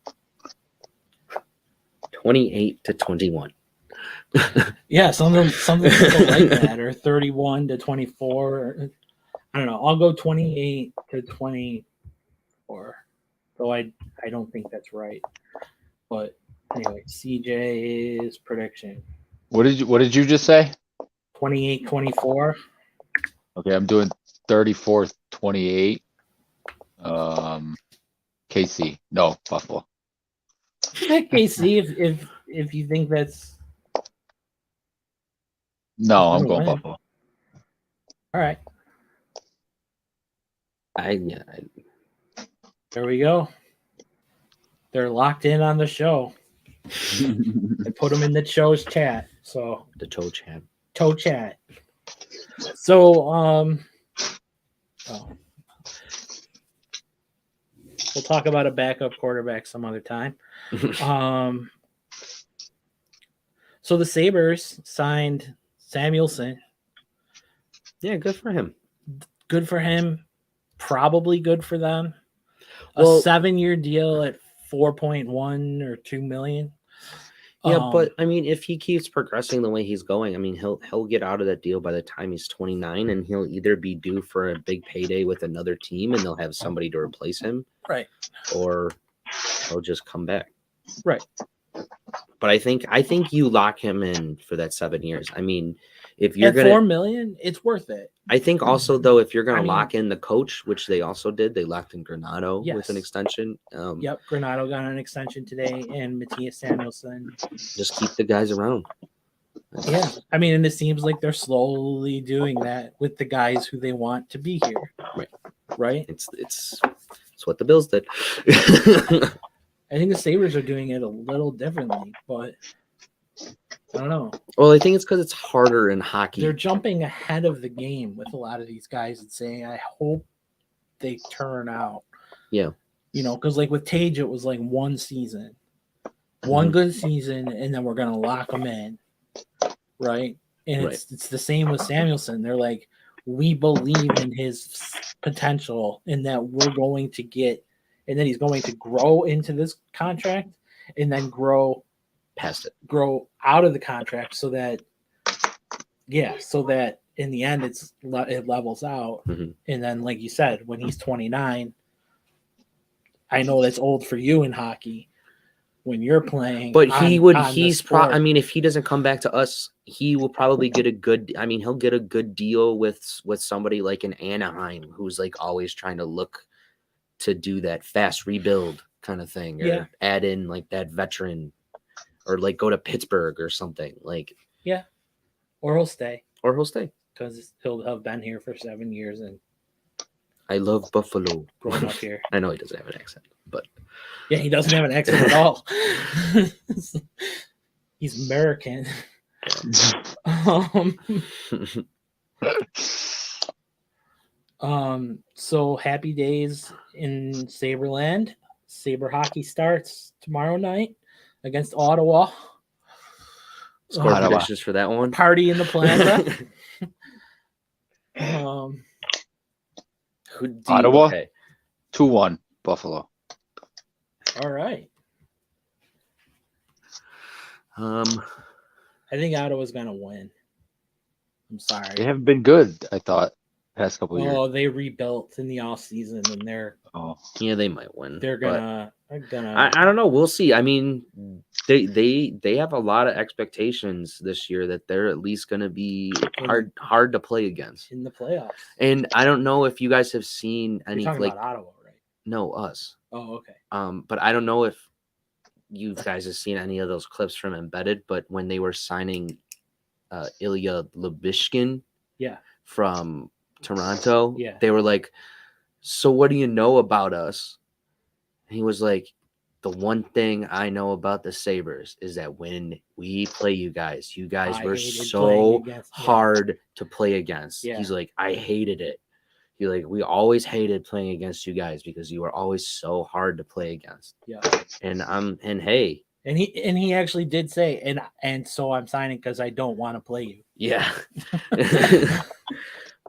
28-21. yeah, something simple like that, or 31-24. I don't know. I'll go 28-24. Though I don't think that's right. But anyway, CJ's prediction. What did you just say? 28-24. Okay, I'm doing 34-28. KC. No, Buffalo. KC, if you think that's No, I'm gonna going win. Buffalo. All right. There we go. They're locked in on the show. I put them in the show's chat. So the toe chat. Toe chat. So we'll talk about a backup quarterback some other time. So the Sabres signed Samuelson. Yeah, good for him. Good for him. Probably good for them. Well, a 7-year deal at 4.1 or 2 million. Yeah, but I mean, if he keeps progressing the way he's going, I mean, he'll get out of that deal by the time he's 29, and he'll either be due for a big payday with another team, and they'll have somebody to replace him, right? Or he'll just come back, right? But I think you lock him in for that 7 years. I mean, if you're at gonna 4 million, it's worth it. I think also though, if you're gonna lock in the coach, which they also did, they locked in Granado with an extension. Yep, Granado got an extension today, and Matthias Samuelson. Just keep the guys around. Yeah, I mean, and it seems like they're slowly doing that with the guys who they want to be here. Right. It's what the Bills did. I think the Sabres are doing it a little differently, but I don't know. Well, I think it's because it's harder in hockey. They're jumping ahead of the game with a lot of these guys and saying, I hope they turn out. Yeah. You know, because like with Tage, it was like one season, one good season, and then we're going to lock them in. Right. And it's the same with Samuelson. They're like, we believe in his potential and that we're going to get, and then he's going to grow into this contract and then grow past it, grow out of the contract so that in the end it levels out. And then, like you said, when he's 29, I know that's old for you in hockey when you're playing, but I mean, if he doesn't come back to us, he will probably get he'll get a good deal with somebody like an Anaheim, who's like always trying to look to do that fast rebuild kind of thing, or add in like that veteran, or like go to Pittsburgh or something like. Yeah. Or he'll stay. Because he'll have been here for 7 years and I love Buffalo. Growing up here. I know he doesn't have an accent, but yeah, he doesn't have an accent at all. He's American. So happy days in Saberland. Saber hockey starts tomorrow night against Ottawa. Score Ottawa. predictions for that one. Party in the Plaza. um, Ottawa? Okay. 2-1 Buffalo. all right. Um, I think Ottawa's gonna win. I'm They sorry. haven't been good, I thought, past couple years. Oh, they rebuilt in the off season, and they're Oh, yeah, they might win. gonna I don't know. We'll see. I mean, they have a lot of expectations this year that they're at least going to be hard to play against. in the playoffs. And I don't know if you guys have seen You're any talking like about Ottawa, right? no us. Oh, okay. But I don't know if you guys have seen any of those clips from Embedded. But when they were signing Ilya Lubishkin, Yeah. from Toronto, Yeah. they were like, "So what do you know about us?" And he was like, "The one thing I know about the Sabres is that when we play you guys I were hated so playing against- yeah. hard to play against." Yeah. He's like, "I hated it." He's like, "We always hated playing against you guys because you were always so hard to play against." Yeah. And hey, And he actually did say, and so I'm signing because I don't want to play you. yeah.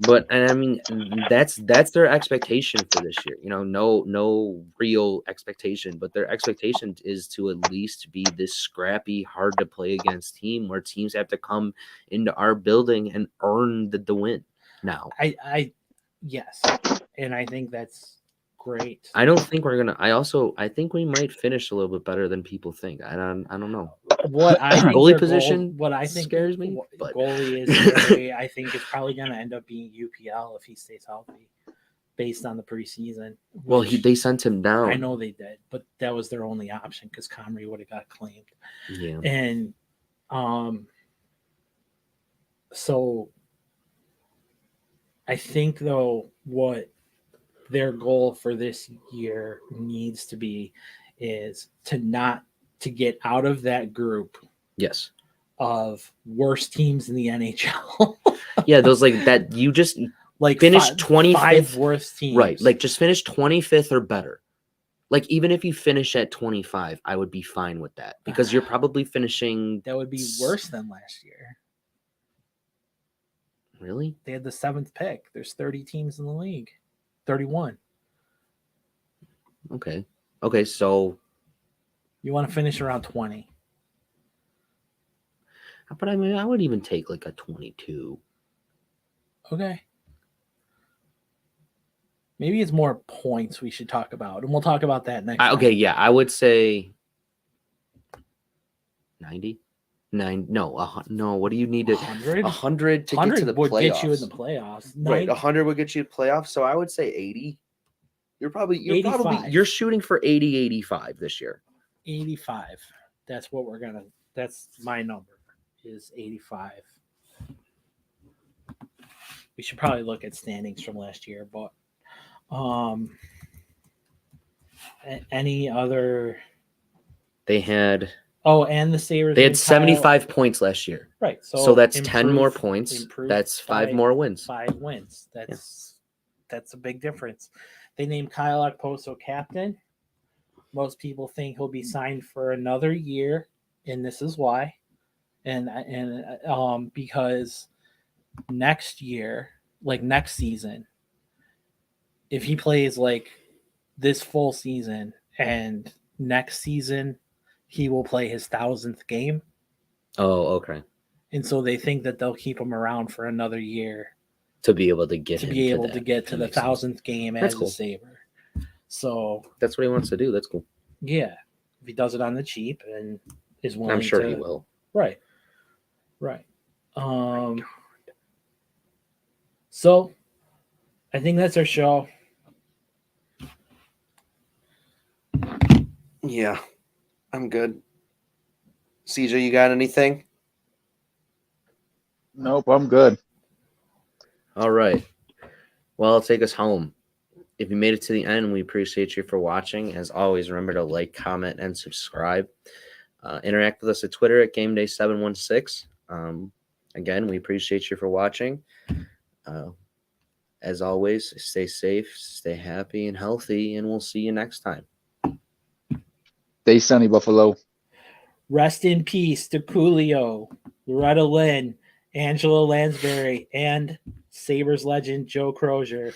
But and I mean that's their expectation for this year. You know, no real expectation, but their expectation is to at least be this scrappy, hard to play against team where teams have to come into our building and earn the win. Now, Yes, and I think that's great. I don't think we're gonna. I think we might finish a little bit better than people think. I don't know. What I think Goalie their position what I think scares me, but- goalie is scary. I think it's probably going to end up being UPL if he stays healthy, based on the preseason. Well, which they sent him down. I know they did, but that was their only option because Comrie would have got claimed. Yeah. And so I think though what their goal for this year needs to be is to get out of that group Yes. of worst teams in the NHL. Yeah, those like that you just like finish 25th. 5 worst teams. Right. Like just finish 25th or better. Like even if you finish at 25, I would be fine with that because you're probably finishing. That would be worse than last year. Really? They had the 7th pick. There's 30 teams in the league. 31. Okay, so You want to finish around 20. but I mean I would even take like a 22. Okay. Maybe it's more points we should talk about, and we'll talk about that next time. Okay, yeah, I would say 90. No, what do you need to 100? 100 to 100 get to the would playoffs? get you in the playoffs. Right, 100 would get you to playoffs, so I would say 80. You're probably 85. you're shooting for 80 85 this year. 85. That's my number is 85. We should probably look at standings from last year, but any other They had and the Sabres They had and 75 points last year. right. So that's 10 more points. improve That's 5 more wins. 5 wins. That's a big difference. They named Kyle Okposo captain. Most people think he'll be signed for another year, and this is why. And because next year, like next season, if he plays like this full season and next season he will play his 1,000th game. Oh, okay. And so they think that they'll keep him around for another year to be able to get to him be able that, to get if to that the makes sense. 1,000th game That's as cool. a Sabre. So That's what he wants to do. That's cool. yeah, if he does it on the cheap and is willing I'm sure to, he will. Right. So I think that's our show. Yeah, I'm good. CJ, you got anything? nope, I'm good. All right. Well, take us home. If you made it to the end, we appreciate you for watching. As always, remember to like, comment, and subscribe. Interact with us at Twitter at GameDay716. Again, we appreciate you for watching. As always, stay safe, stay happy and healthy, and we'll see you next time. Stay sunny, Buffalo. Rest in peace to Coolio. Loretta Lynn, Angela Lansbury, and Sabres legend Joe Crozier.